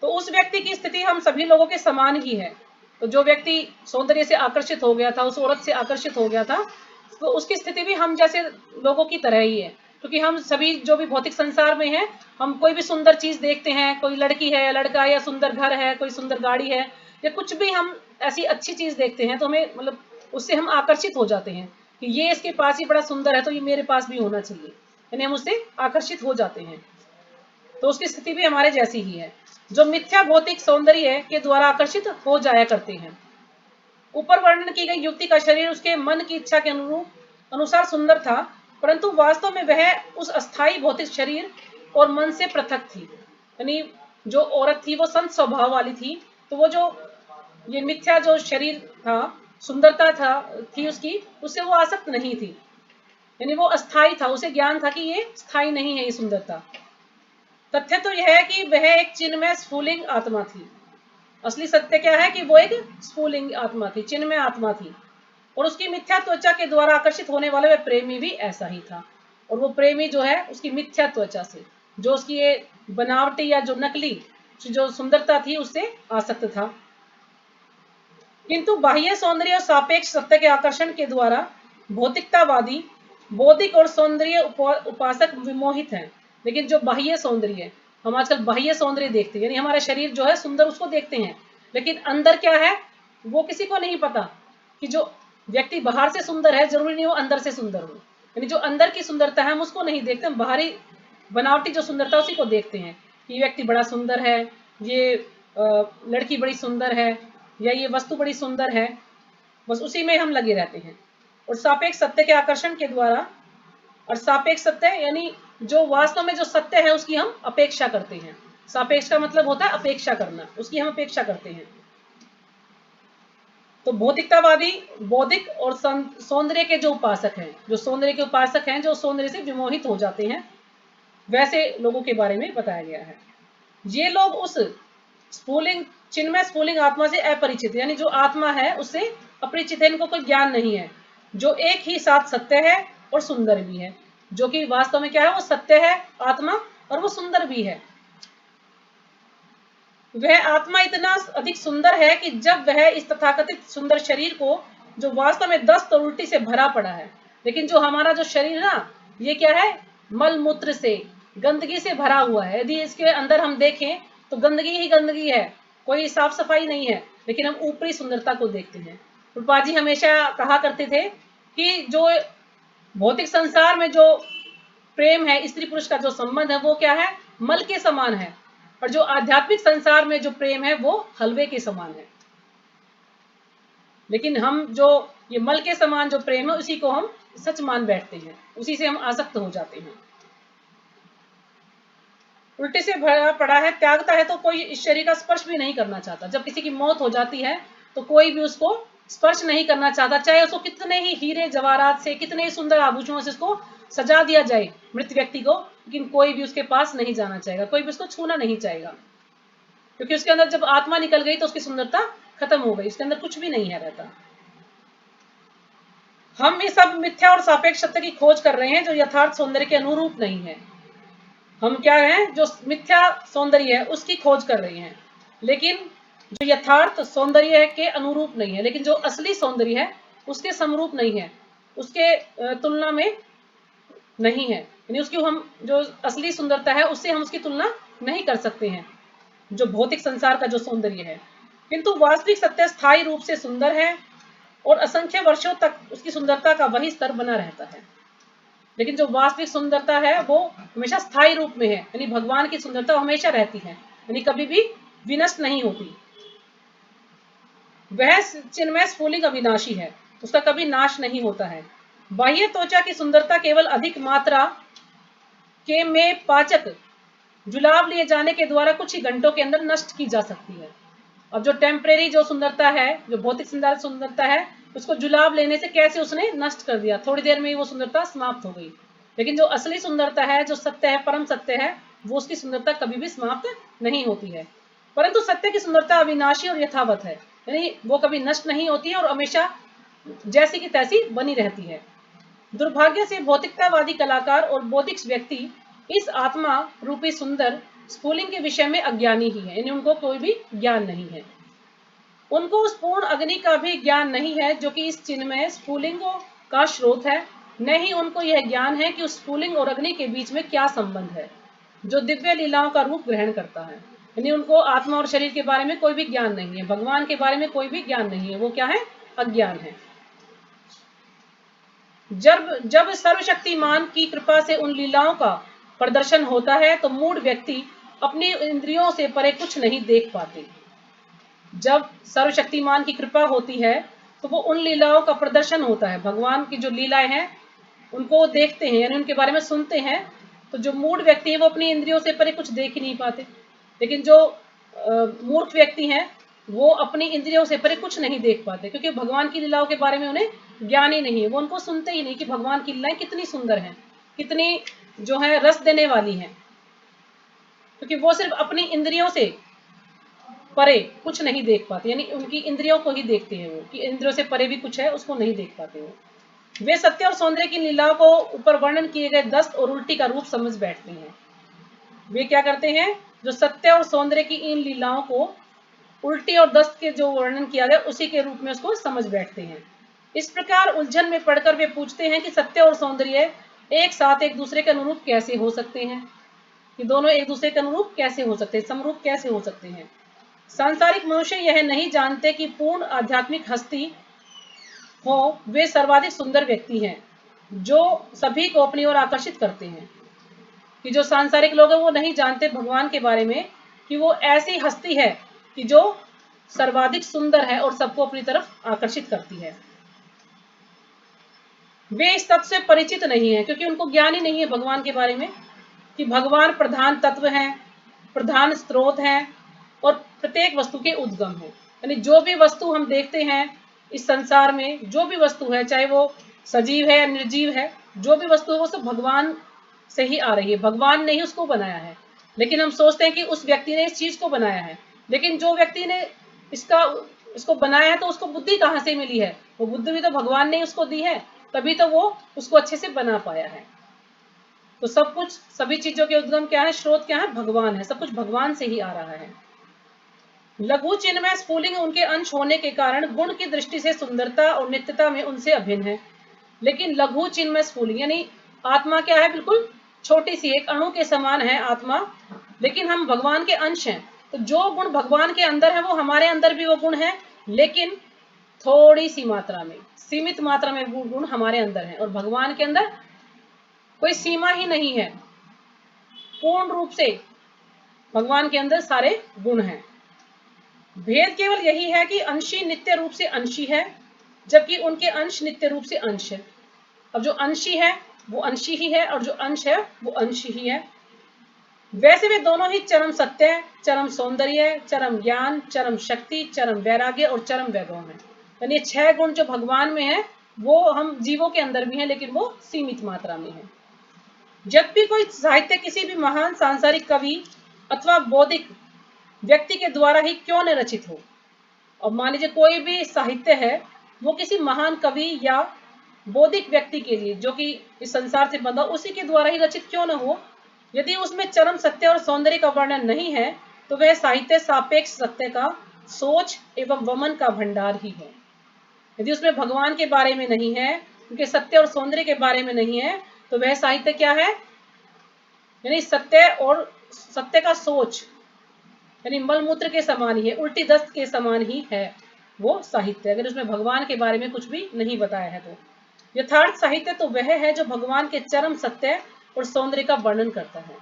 तो उस व्यक्ति की स्थिति हम सभी लोगों के समान ही है। तो जो व्यक्ति सौंदर्य से आकर्षित हो गया था, उस औरत से आकर्षित हो गया था, तो उसकी स्थिति भी हम जैसे लोगों की तरह ही है। क्योंकि हम सभी जो भी भौतिक संसार में हैं, हम कोई भी सुंदर चीज देखते हैं, कोई लड़की है या लड़का है, या सुंदर घर है, कोई सुंदर गाड़ी है, या कुछ भी हम ऐसी अच्छी चीज देखते हैं, तो हमें मतलब उससे हम आकर्षित हो जाते हैं कि ये इसके पास ही बड़ा सुंदर है, तो ये मेरे पास भी होना चाहिए, यानी हम उससे आकर्षित हो जाते हैं। तो उसकी स्थिति भी हमारे जैसी ही है, जो मिथ्या भौतिक सौंदर्य के द्वारा आकर्षित हो जाया करते हैं। ऊपर वर्णन की गई युक्ति का शरीर उसके मन की इच्छा के अनुसार सुंदर था, परंतु वास्तव में वह उस अस्थायी भौतिक शरीर और मन से पृथक थी। यानी जो औरत थी वो संत स्वभाव वाली थी, तो वो जो ये मिथ्या जो शरीर था, सुंदरता था थी उसकी, उससे वो आसक्त नहीं थी, यानी वो अस्थायी था, उसे ज्ञान था कि ये स्थायी नहीं है ये सुंदरता। तथ्य तो यह है कि वह एक चिन्मय स्फुलिंग आत्मा थी। असली सत्य क्या है कि वो एक स्फुलिंग आत्मा थी, चिन्मय आत्मा थी, और उसकी मिथ्या त्वचा के द्वारा आकर्षित होने वाला वह प्रेमी भी ऐसा ही था। और वो प्रेमी जो है उसकी मिथ्या त्वचा से, जो उसकी ये बनावटी या जो नकली जो सुंदरता थी, उससे आसक्त था। किंतु बाह्य सौंदर्य और सापेक्ष सत्य के आकर्षण के द्वारा भौतिकतावादी बौद्धिक और सौंदर्य उपासक विमोहित हैं। लेकिन जो बाह्य सौंदर्य है, हम आजकल बाह्य सौंदर्य देखते हैं, यानी हमारा शरीर जो है सुंदर, उसको देखते हैं, लेकिन अंदर क्या है वो किसी को नहीं पता। कि जो व्यक्ति बाहर से सुंदर है, जरूरी नहीं वो अंदर से सुंदर हो, यानी जो अंदर की सुंदरता है हम उसको नहीं देखते, हम बाहरी बनावटी जो सुंदरता उसी को देखते हैं कि व्यक्ति बड़ा सुंदर है, ये लड़की बड़ी सुंदर है, या ये वस्तु बड़ी सुंदर है, बस उसी में हम लगे रहते हैं। और सापेक्ष सत्य के आकर्षण के द्वारा, और सापेक्ष सत्य यानी जो वास्तव में जो सत्य है उसकी हम अपेक्षा करते हैं। सापेक्ष का मतलब होता है अपेक्षा करना, उसकी हम अपेक्षा करते हैं। तो भौतिकतावादी बौद्धिक और सौंदर्य के जो उपासक हैं, जो सौंदर्य के उपासक हैं, जो सौंदर्य से विमोहित हो जाते हैं, वैसे लोगों के बारे में बताया गया है। ये लोग उस स्फुलिंग चिन्मय स्फुलिंग आत्मा से अपरिचित, यानी जो आत्मा है उससे अपरिचित है, इनको कोई ज्ञान नहीं है, जो एक ही साथ सत्य है और सुंदर भी है, जो कि वास्तव में क्या है, वो सत्य है आत्मा, और वो सुंदर भी है। वह आत्मा इतना अधिक सुंदर है कि जब वह इस तथाकथित सुंदर शरीर को, जो वास्तव में दस्त और उल्टी से भरा पड़ा है, लेकिन जो हमारा जो शरीर ना, ये क्या है, मल मूत्र से, गंदगी से भरा हुआ है। यदि इसके अंदर हम देखें तो गंदगी ही गंदगी है, कोई साफ सफाई नहीं है, लेकिन हम ऊपरी सुंदरता को देखते हैं। रूपा जी हमेशा कहा करते थे कि जो भौतिक संसार में जो प्रेम है, स्त्री पुरुष का जो संबंध है, वो क्या है, मल के समान है, और जो आध्यात्मिक संसार में जो प्रेम है वो हलवे के समान है। लेकिन हम जो ये मल के समान जो प्रेम है उसी को हम सच मान बैठते हैं, उसी से हम आसक्त हो जाते हैं। उल्टे से भरा पड़ा है, त्यागता है तो कोई इस शरीर का स्पर्श भी नहीं करना चाहता। जब किसी की मौत हो जाती है तो कोई भी उसको स्पर्श नहीं करना चाहता, चाहे उसको कितने ही हीरे जवाहरात से, कितने ही सुंदर आभूषणों से उसको सजा दिया जाए मृत व्यक्ति को, लेकिन कोई भी उसके पास नहीं जाना चाहेगा, कोई भी उसको छूना नहीं चाहेगा, क्योंकि उसके अंदर जब आत्मा निकल गई तो उसकी सुंदरता खत्म हो गई, उसके अंदर कुछ भी नहीं है रहता। हम ये सब मिथ्या और सापेक्ष सत्य की खोज कर रहे हैं जो यथार्थ सौंदर्य के अनुरूप नहीं है। हम क्या हैं, जो मिथ्या सौंदर्य है उसकी खोज कर रहे हैं, लेकिन जो यथार्थ सौंदर्य के अनुरूप नहीं है, लेकिन जो असली सौंदर्य है उसके समरूप नहीं है, उसके तुलना में नहीं है, यानी उसकी हम जो असली सुंदरता है उससे हम उसकी तुलना नहीं कर सकते हैं, जो भौतिक संसार का जो सौंदर्य है। किंतु वास्तविक सत्य स्थायी रूप से सुंदर है और असंख्य वर्षों तक उसकी सुंदरता का वही स्तर बना रहता है। लेकिन जो वास्तविक सुंदरता है वो हमेशा स्थायी रूप में है, यानी भगवान की सुंदरता हमेशा रहती है, यानी कभी भी विनष्ट नहीं होती। वह चिन्मय स्फुलिंग अविनाशी है, उसका कभी नाश नहीं होता है। बाह्य त्वचा की सुंदरता केवल अधिक मात्रा के में पाचक जुलाब लिए जाने के द्वारा कुछ ही घंटों के अंदर नष्ट की जा सकती है। अब जो टेम्परेरी जो सुंदरता है, जो भौतिक सुंदरता है, उसको जुलाब लेने से कैसे उसने नष्ट कर दिया, थोड़ी देर में ही वो सुंदरता समाप्त हो गई। लेकिन जो असली सुंदरता है, जो सत्य है, परम सत्य है, वो उसकी सुंदरता कभी भी समाप्त नहीं होती है। परंतु सत्य की सुंदरता अविनाशी और यथावत है, यानी वो कभी नष्ट नहीं होती है और हमेशा जैसी की तैसी बनी रहती है। दुर्भाग्य से भौतिकतावादी कलाकार और बौद्धिक व्यक्ति इस आत्मा रूपी सुंदर स्फुलिंग के विषय में अज्ञानी ही है, यानी उनको कोई भी ज्ञान नहीं है। उनको उस पूर्ण अग्नि का भी ज्ञान नहीं है जो कि इस चिन्मय स्फुलिंगों का स्रोत है। न ही उनको यह ज्ञान है कि उस स्फुलिंग और अग्नि के बीच में क्या संबंध है जो दिव्य लीलाओं का रूप ग्रहण करता है। यानी उनको आत्मा और शरीर के बारे में कोई भी ज्ञान नहीं है, भगवान के बारे में कोई भी ज्ञान नहीं है, वो क्या है, अज्ञान है। जब सर्वशक्तिमान की कृपा से उन लीलाओं का प्रदर्शन होता है तो मूढ़ व्यक्ति अपनी इंद्रियों से परे कुछ नहीं देख पाते। जब सर्वशक्तिमान की कृपा होती है तो वो उन लीलाओं का प्रदर्शन होता है, भगवान की जो लीलाएं हैं उनको देखते हैं, यानी उनके बारे में सुनते हैं, तो जो मूढ़ व्यक्ति है वो अपनी इंद्रियों से परे कुछ देख ही नहीं पाते। लेकिन जो मूर्ख व्यक्ति हैं वो अपनी इंद्रियों से परे कुछ नहीं देख पाते, क्योंकि भगवान की लीलाओं के बारे में उन्हें ज्ञान ही नहीं है, वो उनको सुनते ही नहीं कि भगवान की लीलाएं कितनी सुंदर हैं, कितनी जो है रस देने वाली हैं, क्योंकि वो सिर्फ अपनी इंद्रियों से परे कुछ नहीं देख पाते, यानी उनकी इंद्रियों को ही देखते हैं वो, कि इंद्रियों से परे भी कुछ है उसको नहीं देख पाते वो। वे सत्य और सौंदर्य की लीलाओं को ऊपर वर्णन किए गए दस्त और उल्टी का रूप समझ बैठते हैं। वे क्या करते हैं, जो सत्य और सौंदर्य की इन लीलाओं को उल्टी और दस्त के जो वर्णन किया गया उसी के रूप में उसको समझ बैठते हैं। इस प्रकार उलझन में पड़कर वे पूछते हैं कि सत्य और सौंदर्य एक साथ एक दूसरे के अनुरूप कैसे हो सकते हैं, कि दोनों एक दूसरे के अनुरूप कैसे हो सकते हैं, समरूप कैसे हो सकते हैं। सांसारिक मनुष्य यह नहीं जानते कि पूर्ण आध्यात्मिक हस्ती हो वे सर्वाधिक सुंदर व्यक्ति हैं जो सभी को अपनी ओर आकर्षित करते हैं। कि जो सांसारिक लोग हैं वो नहीं जानते भगवान के बारे में कि वो ऐसी हस्ती है कि जो सर्वाधिक सुंदर है और सबको अपनी तरफ आकर्षित करती है। वे इस तत्व से परिचित नहीं है क्योंकि उनको ज्ञान ही नहीं है भगवान के बारे में, कि भगवान प्रधान तत्व हैं, प्रधान स्रोत हैं और प्रत्येक वस्तु के उद्गम है। यानी जो भी वस्तु हम देखते हैं इस संसार में, जो भी वस्तु है, चाहे वो सजीव है या निर्जीव है, जो भी वस्तु है वो सब भगवान से ही आ रही है, भगवान ने ही उसको बनाया है। लेकिन हम सोचते हैं कि उस व्यक्ति ने इस चीज को बनाया है, लेकिन जो व्यक्ति ने इसको बनाया है तो उसको बुद्धि कहाँ से मिली है, वो बुद्धि भी तो भगवान ने उसको दी है, तभी तो वो उसको अच्छे से बना पाया है। तो सब कुछ, सभी चीजों के उद्गम क्या है, स्रोत क्या है, भगवान है, सब कुछ भगवान से ही आ रहा है। लघु चिन्मय स्फुलिंग उनके अंश होने के कारण गुण की दृष्टि से सुंदरता और नित्यता में उनसे अभिन्न है। लेकिन लघु चिन्मय स्फुलिंग यानी आत्मा क्या है, बिल्कुल छोटी सी एक अणु के समान है आत्मा, लेकिन हम भगवान के अंश हैं। तो जो गुण भगवान के अंदर है वो हमारे अंदर भी वो गुण है, लेकिन थोड़ी सी मात्रा में, सीमित मात्रा में वो गुण हमारे अंदर है, और भगवान के अंदर कोई सीमा ही नहीं है, पूर्ण रूप से भगवान के अंदर सारे गुण हैं। भेद केवल यही है कि अंशी नित्य रूप से अंशी है, जबकि उनके अंश नित्य रूप से अंश है। अब जो अंशी है वो अंशी ही है और जो अंश है वो अंश ही है। वैसे वे दोनों ही चरम सत्य, चरम सौंदर्य, चरम ज्ञान, चरम शक्ति, चरम वैराग्य और चरम वैभव है। यानी 6 गुण जो भगवान में है वो हम जीवों के अंदर भी है, लेकिन वो सीमित मात्रा में है। जब भी कोई साहित्य किसी भी महान सांसारिक कवि अथवा बौद्धिक व्यक्ति के द्वारा ही क्यों न रचित हो, और मान लीजिए कोई भी साहित्य है वो किसी महान कवि या बौद्धिक व्यक्ति के लिए जो कि इस संसार से बंधा उसी के द्वारा ही रचित क्यों न हो, यदि उसमें चरम सत्य और सौंदर्य का वर्णन नहीं है तो वह साहित्य सापेक्ष सत्य का सोच एवं वमन का भंडार ही है। यदि उसमें भगवान के बारे में नहीं है, उनके सत्य और सौंदर्य के बारे में नहीं है, तो वह साहित्य क्या है, यानी सत्य और सत्य का सोच, यानी मलमूत्र के समान ही है, उल्टी दस्त के समान ही है वो साहित्य, अगर उसमें भगवान के बारे में कुछ भी नहीं बताया है तो। यथार्थ साहित्य तो वह है जो भगवान के चरम सत्य और सौंदर्य का वर्णन करता है।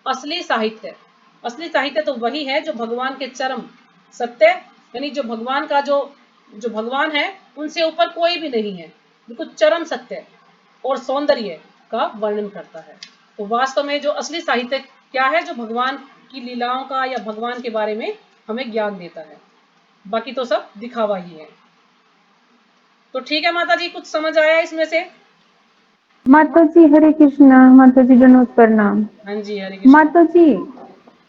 असली साहित्य तो वही है जो भगवान के चरम सत्य, यानी जो भगवान का जो भगवान है उनसे ऊपर कोई भी नहीं है, बिल्कुल चरम सत्य और सौंदर्य का वर्णन करता है। तो वास्तव में जो असली साहित्य क्या है, जो भगवान की लीलाओं का या भगवान के बारे में हमें ज्ञान देता है, बाकी तो सब दिखावा ही है। तो ठीक है माता जी, कुछ समझ आया इसमें से? माता जी हरे कृष्णा। माता जी दंडवत प्रणाम। हाँ जी, हरे कृष्ण। माता जी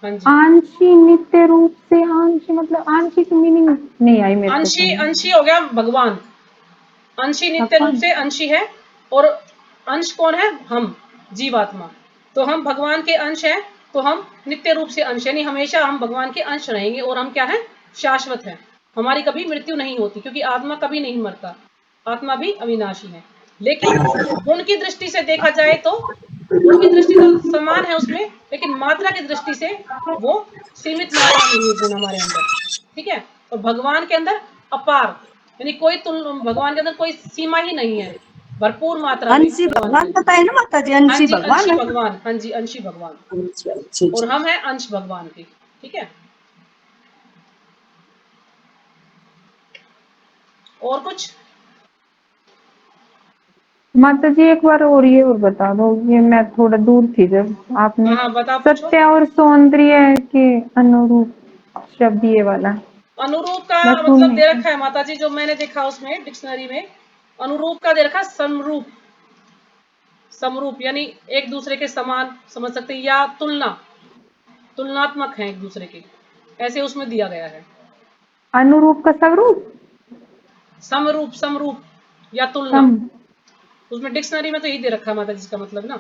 हाँ जी, आंशी नित्य रूप से, आंशी मतलब आंशी की मीनिंग नहीं आई मेरे को अंशी समझ। अंशी हो गया भगवान, अंशी नित्य रूप भगवान से अंशी है, और अंश कौन है, हम जीवात्मा। तो हम भगवान के अंश हैं, तो हम नित्य रूप से अंश, यानी हमेशा हम भगवान के अंश रहेंगे, और हम क्या है, शाश्वत है, हमारी कभी मृत्यु नहीं होती, क्योंकि आत्मा कभी नहीं मरता, आत्मा भी अविनाशी है। लेकिन उनकी दृष्टि से देखा जाए तो उनकी दृष्टि तो समान है उसमें, लेकिन मात्रा की दृष्टि से वो सीमित मात्रा में ही गुण हमारे अंदर, ठीक है। और भगवान के अंदर अपार, यानी कोई भगवान के अंदर कोई सीमा ही नहीं है, भरपूर मात्रा में अंशी भगवान के भगवान अंदर। बताए ना माता जी, हाँ अंशी जी, भगवान अंशी है। भगवान, हाँ जी, अंशी भगवान, अच्छा अच्छा और अच्छा। हम हैं अंश भगवान के, ठीक है। और कुछ? माता जी एक बार और ये और बता दो, ये मैं थोड़ा दूर थी जब आपने हाँ बता, पूछो। सत्य और सौंदर्य के अनुरूप शब्द ये वाला अनुरूप का मैं सुन मतलब नहीं दे थी। रखा है माता जी, जो मैंने देखा उसमें डिक्शनरी में, अनुरूप का दे रखा समरूप, समरूप यानी एक दूसरे के समान समझ सकते हैं, या तुलनात्मक है एक दूसरे के, ऐसे उसमें दिया गया है। अनुरूप का स्वरूप समरूप, समरूप या तुलना, सम उसमें डिक्शनरी में तो यही दे रखा है माता जी, इसका मतलब ना।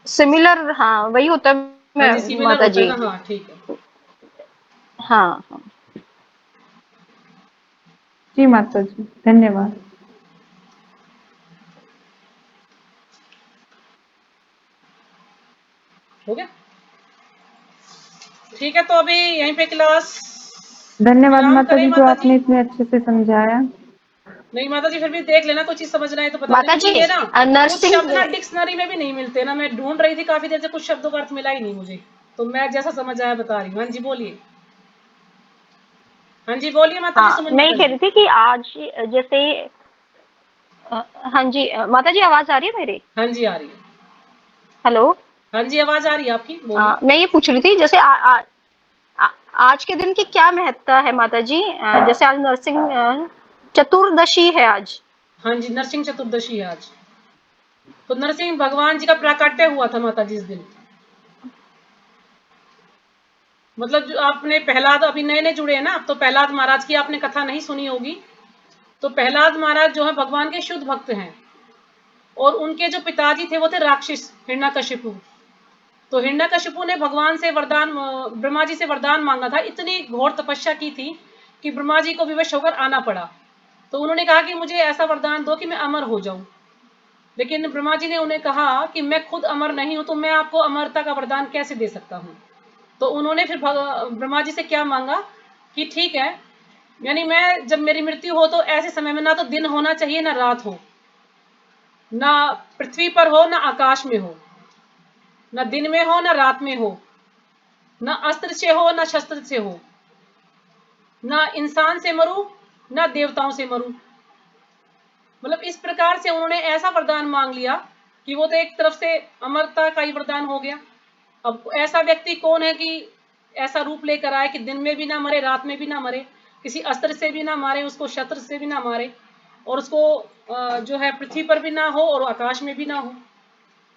सिमिलर, हाँ वही होता है हाँ जी, सिमिलर माता होता है जी। ना, हाँ ठीक है। हाँ हाँ। जी माता जी धन्यवाद। हो गया, ठीक है, तो अभी यहीं पे क्लास धन्यवाद विराम माता करें जी जो माता जी। आपने इतने अच्छे से समझाया। नहीं माता जी, फिर भी देख लेना, कोई चीज समझना है तो बता देना, माता क्योंकि जी ये ना कुछ नर्सिंग, शब्द ना डिक्शनरी में भी नहीं मिलते ना, मैं ढूंढ रही थी काफी देर से, कुछ शब्दों का अर्थ मिला ही नहीं मुझे, तो मैं जैसा समझ आया बता रही हूँ। हाँ जी बोलिए, हाँ जी बोलिए माता जी, हाँ सुमन मैं ये मित्तल कह जी। रही थी कि आज जैसे हाँ जी माता जी आवाज आ रही है मेरी? हाँ जी आ रही है, हेलो। हाँ जी आवाज आ रही है आपकी, बोलिए। मैं ये पूछ रही थी जैसे आ, आज के दिन की क्या महत्ता है माता जी? जैसे आज नर्सिंग चतुर्दशी है आज। हाँ जी, नरसिंह चतुर्दशी है आज, तो नरसिंह भगवान जी का प्राकट्य हुआ था माता जी इस दिन। मतलब जो आपने प्रहलाद, अभी नए नए जुड़े हैं ना, तो प्रहलाद महाराज की आपने कथा नहीं सुनी होगी। तो प्रहलाद महाराज जो है भगवान के शुद्ध भक्त हैं, और उनके जो पिताजी थे वो थे राक्षस हिरण्यकशिपु। तो हिरण्यकशिपु ने भगवान से वरदान, ब्रह्मा जी से वरदान मांगा था, इतनी घोर तपस्या की थी कि ब्रह्मा जी को विवश होकर आना पड़ा। तो उन्होंने कहा कि मुझे ऐसा वरदान दो कि मैं अमर हो जाऊं। लेकिन ब्रह्मा जी ने उन्हें कहा कि मैं खुद अमर नहीं हूं, तो मैं आपको अमरता का वरदान कैसे दे सकता हूं। तो उन्होंने फिर ब्रह्मा जी से क्या मांगा कि ठीक है, यानी मैं जब मेरी मृत्यु हो तो ऐसे समय में ना तो दिन होना चाहिए ना रात हो, ना पृथ्वी पर हो ना आकाश में हो, ना दिन में हो ना रात में हो, ना अस्त्र से हो ना शस्त्र से हो, ना इंसान से मरूं ना देवताओं से मरूं। मतलब इस प्रकार से उन्होंने ऐसा वरदान मांग लिया कि वो तो एक तरफ से अमरता का ही वरदान हो गया, अब ऐसा व्यक्ति कौन है कि ऐसा रूप लेकर आए कि दिन में भी ना मरे, रात में भी ना मरे, किसी अस्त्र से भी ना मारे उसको, शस्त्र से भी ना मारे, और उसको जो है पृथ्वी पर भी ना हो और आकाश में भी ना हो।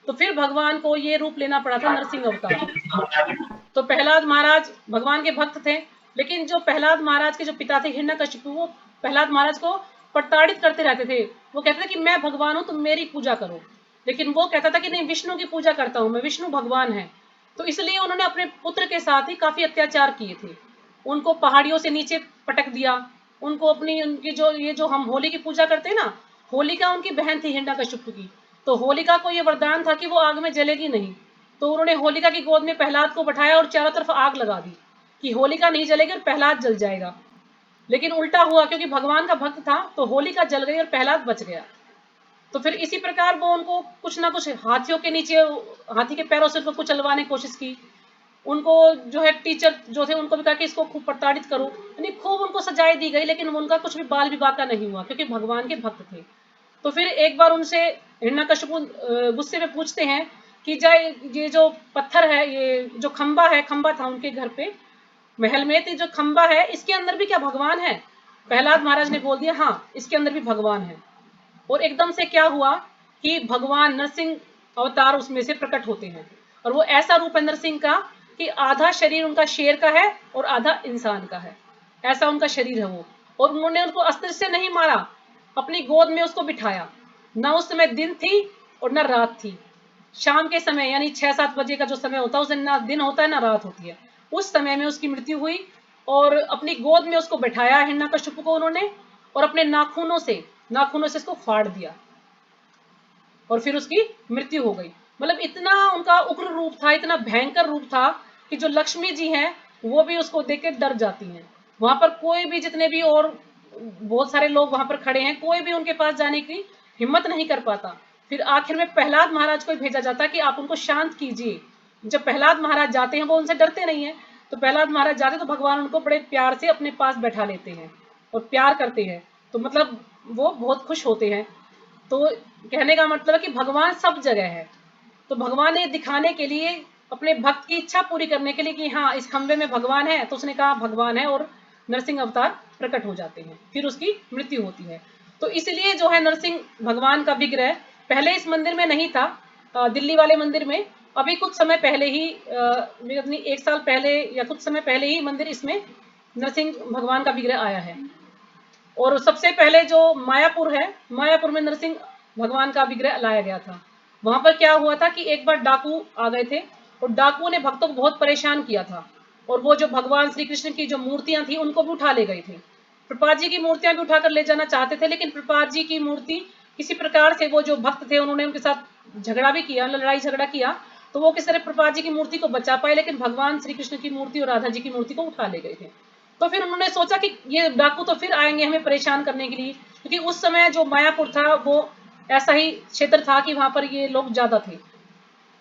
तो फिर भगवान को ये रूप लेना पड़ा था, नरसिंह अवतार। तो प्रहलाद महाराज भगवान के भक्त थे, लेकिन जो प्रहलाद महाराज के जो पिता थे हिरण्यकशिपु, वो प्रहलाद महाराज को प्रताड़ित करते रहते थे। वो कहते थे कि मैं भगवान हूं, तुम मेरी पूजा करो, लेकिन वो कहता था कि नहीं, विष्णु की पूजा करता हूं मैं, विष्णु भगवान है। तो इसलिए उन्होंने अपने पुत्र के साथ ही काफी अत्याचार किए थे। उनको पहाड़ियों से नीचे पटक दिया, उनको अपनी उनकी जो ये जो हम होली की पूजा करते हैं ना, होलिका उनकी बहन थी हिरण्यकशिपु की, तो होलिका को ये वरदान था कि वो आग में जलेगी नहीं। तो उन्होंने होलिका की गोद में प्रहलाद को बैठाया और चारों तरफ आग लगा दी कि होलिका नहीं जलेगी और प्रहलाद जल जाएगा। लेकिन उल्टा हुआ, क्योंकि भगवान का भक्त था तो होलिका जल गई और प्रहलाद बच गया। तो फिर इसी प्रकार वो उनको कुछ ना कुछ हाथियों के नीचे, हाथी के पैरों से उनको कुचलवाने की कोशिश की। उनको जो है टीचर जो थे उनको भी कहा कि इसको खूब प्रताड़ित करो, यानी खूब उनको सजाएं दी गई, लेकिन उनका कुछ भी बाल विवाह का नहीं हुआ क्योंकि भगवान के भक्त थे। तो फिर एक बार उनसे हिरण्यकशिपु गुस्से में पूछते हैं कि जाए ये जो पत्थर है, ये जो खंबा है, खंबा था उनके घर पे महल में, तो जो खंबा है इसके अंदर भी क्या भगवान है? प्रहलाद महाराज ने बोल दिया हाँ, इसके अंदर भी भगवान है। और एकदम से क्या हुआ कि भगवान नरसिंह अवतार उसमें से प्रकट होते हैं, और वो ऐसा रूप है नरसिंह का कि आधा शरीर उनका शेर का है और आधा इंसान का है, ऐसा उनका शरीर है वो। और उन्होंने उनको अस्त्र से नहीं मारा, अपनी गोद में उसको बिठाया। ना उस समय दिन थी और ना रात थी, शाम के समय यानी 6-7 बजे का जो समय होता है उस दिन ना दिन होता है ना रात होती है, उस समय में उसकी मृत्यु हुई। और अपनी गोद में उसको बैठाया हिरण्यकशिपु को उन्होंने, और अपने नाखूनों से इसको फाड़ दिया और फिर उसकी मृत्यु हो गई। मतलब इतना उनका उग्र रूप था, इतना भयंकर रूप था कि जो लक्ष्मी जी हैं वो भी उसको देख के डर जाती हैं। वहां पर कोई भी, जितने भी और बहुत सारे लोग वहां पर खड़े हैं, कोई भी उनके पास जाने की हिम्मत नहीं कर पाता। फिर आखिर में प्रहलाद महाराज को भेजा जाता कि आप उनको शांत कीजिए। जब प्रहलाद महाराज जाते हैं, वो उनसे डरते नहीं है, तो प्रहलाद महाराज जाते तो भगवान उनको बड़े प्यार से अपने पास बैठा लेते हैं और प्यार करते हैं, तो मतलब वो बहुत खुश होते हैं। तो कहने का मतलब है कि भगवान सब जगह है। तो भगवान ने दिखाने के लिए, अपने भक्त की इच्छा पूरी करने के लिए कि हाँ इस खंबे में भगवान है, तो उसने कहा भगवान है, और नरसिंह अवतार प्रकट हो जाते हैं, फिर उसकी मृत्यु होती है। तो इसलिए जो है नरसिंह भगवान का विग्रह पहले इस मंदिर में नहीं था, दिल्ली वाले मंदिर में। अभी कुछ समय पहले ही, 1 साल पहले या कुछ समय पहले ही मंदिर इसमें नरसिंह भगवान का विग्रह आया है। और सबसे पहले जो मायापुर है, मायापुर में नरसिंह भगवान का विग्रह लाया गया था। वहां पर क्या हुआ था कि एक बार डाकू आ गए थे और डाकुओं ने भक्तों को बहुत परेशान किया था, और वो जो भगवान श्री कृष्ण की जो मूर्तियां थी उनको भी उठा ले गए थे। प्रपात जी की मूर्तियां भी उठाकर ले जाना चाहते थे, लेकिन प्रपात जी की मूर्ति किसी प्रकार से, वो जो भक्त थे उन्होंने उनके साथ झगड़ा भी किया, लड़ाई झगड़ा किया, तो वो किस तरह प्रपात जी की मूर्ति को बचा पाए, लेकिन भगवान श्री कृष्ण की मूर्ति और राधा जी की मूर्ति को उठा ले गए थे। तो फिर उन्होंने सोचा कि ये डाकू तो फिर आएंगे हमें परेशान करने के लिए, क्योंकि उस समय जो मायापुर था वो ऐसा ही क्षेत्र था कि वहां पर ये लोग ज्यादा थे।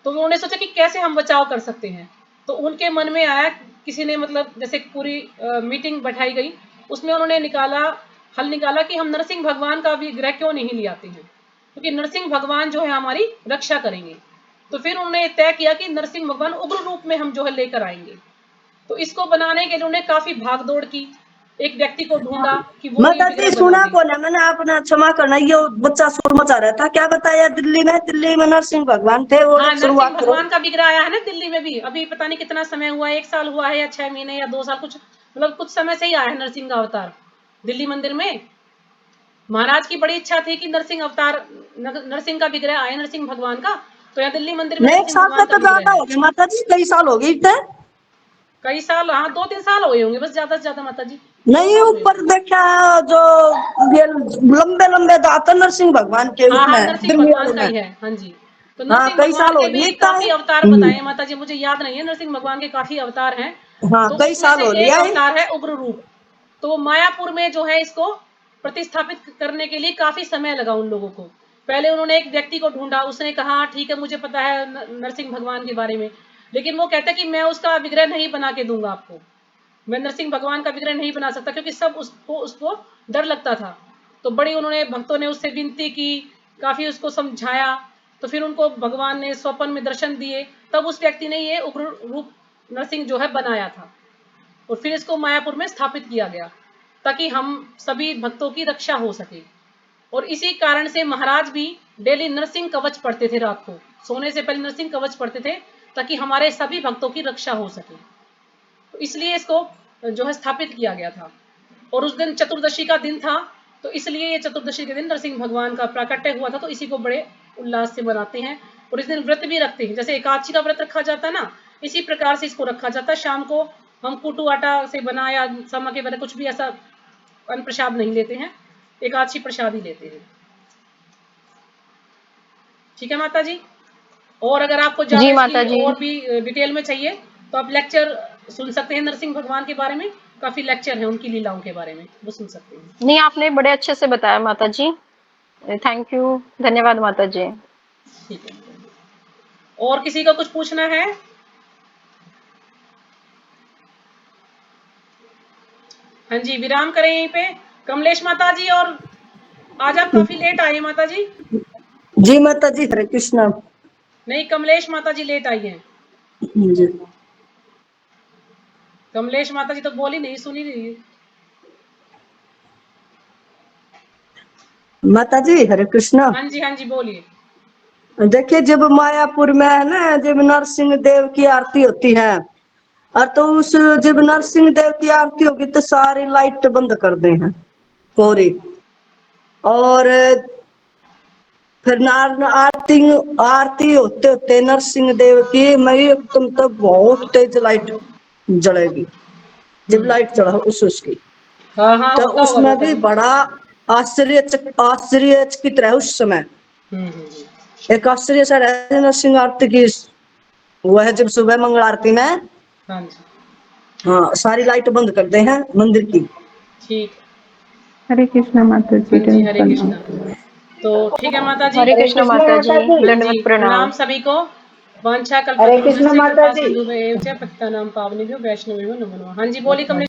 तो उन्होंने सोचा कि कैसे हम बचाव कर सकते हैं। तो उनके मन में आया, किसी ने मतलब जैसे पूरी मीटिंग बैठाई गई, उसमें उन्होंने हल निकाला कि हम नरसिंह भगवान का विग्रह क्यों नहीं ले आते हैं, क्योंकि नरसिंह भगवान जो है हमारी रक्षा करेंगे। तो फिर उन्होंने तय किया कि नरसिंह भगवान उग्र रूप में हम जो है लेकर आएंगे। तो इसको बनाने के लिए उन्होंने काफी भागदौड़ की, एक व्यक्ति को ढूंढा कि वो ये माता जी विग्रह बना सुना दे। को ना, मैंने अपना क्षमा करना, ये बच्चा शोर मचा रहा था। क्या बताया? दिल्ली में नरसिंह भगवान थे, वो हाँ, नरसिंह शुरुआत करो। भगवान का विग्रह आया है ना दिल्ली में भी, अभी पता नहीं कितना समय हुआ है, 1 साल हुआ है या 6 महीने या 2 साल, कुछ मतलब कुछ समय से ही आया है नरसिंह का अवतार दिल्ली मंदिर में। महाराज की बड़ी इच्छा थी कि नरसिंह अवतार, नरसिंह का विग्रह आए नरसिंह भगवान का, तो यहाँ दिल्ली मंदिर में नहीं, 1 नरसिंह साल से भगवान का तो विग्रह ज्यादा है। हो गया माता जी, कई साल हो गए थे। कई साल, हाँ 2-3 साल हो गए होंगे बस, ज्यादा से ज्यादा माता जी 2 नहीं, साल हुए ऊपर होंगे। देखा जो ये लंबे लंबे दांत है नरसिंह भगवान के, हाँ हाँ, उसमें नरसिंह दिल्ली भगवान वाले का में। ही है, हाँ जी। तो हाँ, नरसिंह कई भगवान साल हो के लिए भी था। काफी अवतार बताए माता जी, मुझे याद नहीं है, नरसिंह भगवान के काफी अवतार हैं। हाँ, तो कई उसमें साल से हो एक लिया है। अवतार है उग्र रूप। तो मायापुर में जो है इसको प्रतिस्थापित करने के लिए काफी समय लगा उन लोगों को। पहले उन्होंने एक व्यक्ति को ढूंढा, उसने कहा ठीक है मुझे पता है नरसिंह भगवान के बारे में, लेकिन वो कहता कि मैं उसका विग्रह नहीं बना के दूंगा आपको, मैं नरसिंह भगवान का विग्रह नहीं बना सकता, क्योंकि सब उसको डर लगता था। तो बड़ी उन्होंने भक्तों ने उससे विनती की, काफी उसको समझाया, तो फिर उनको भगवान ने स्वप्न में दर्शन दिए, तब उस व्यक्ति ने ये उग्र रूप नरसिंह जो है बनाया था, और फिर इसको मायापुर में स्थापित किया गया ताकि हम सभी भक्तों की रक्षा हो सके। और इसी कारण से महाराज भी डेली नरसिंह कवच पढ़ते थे, रात को सोने से पहले नरसिंह कवच पढ़ते थे ताकि हमारे सभी भक्तों की रक्षा हो सके। तो इसलिए इसको जो है स्थापित किया गया था। और उस दिन चतुर्दशी का दिन था, तो इसलिए ये चतुर्दशी के दिन नरसिंह भगवान का प्राकट्य हुआ था, तो इसी को बड़े उल्लास से मनाते हैं। और इस दिन व्रत भी रखते हैं, जैसे एकादशी का व्रत रखा जाता है ना, इसी प्रकार से इसको रखा जाता है। शाम को हम कुटू आटा से बना या समा के वगैरह कुछ भी ऐसा अन्न प्रसाद नहीं लेते हैं, एकादशी प्रसाद ही लेते हैं। ठीक है माता जी। और अगर आपको जी ज्यादा माता इसकी जी। और भी डिटेल में चाहिए तो आप लेक्चर सुन सकते हैं नरसिंह भगवान के बारे में, काफी लेक्चर है उनकी लीलाओं के बारे में, वो सुन सकते हैं। नहीं, आपने बड़े अच्छे से बताया माता जी, थैंक यू, धन्यवाद माता जी। ठीक है। और किसी का कुछ पूछना है? हाँ जी, विराम करें यहीं पे। कमलेश माता जी, और आज आप काफी लेट आए माता जी। जी माता जी, हरे कृष्णा। नहीं, कमलेश माता जी लेट आई हैं। जी कमलेश माता जी तो बोली नहीं, सुनी नहीं। माता जी, हरे कृष्णा। हाँ जी बोलिए। देखिए, जब मायापुर में है ना, जब नरसिंह देव की आरती होती है, और तो उस जब नरसिंह देव की आरती होगी तो सारी लाइट बंद कर दे हैं पूरी। और फिर नार आरती आरती होते होते नरसिंह देव की मई तुम तो बहुत तेज लाइट जलेगी, जब लाइट चढ़ा उसकी। हाँ तो होता होगा उसमें माता भी जी। बड़ा आश्चर्यचकित रहे उस समय। एक आश्चर्य सा रहे नरसिंह आरती की, वो है जब सुबह मंगल आरती में, हाँ जी हाँ, सारी लाइट बंद कर दे हैं मंदिर की। ठीक। हरे कृष्णा माता जी, हाँ जी, हरे प्रणाम। कृष्णा। तो ठीक है माता जी। हरे हरे कृष्णा कृष्णा माता जी, माता जी। हाँ जी, दंडवत प्रणाम। प्रणाम सभी को। वांछा हरे कल्पतरुभ्यश्च कृष्णा माता कृपा जी। सिंधुभ्येव च पतितानां पावनेभ्यो वैष्णवेभ्यो नमो नमः। हाँ जी, बोलिए कमलेश।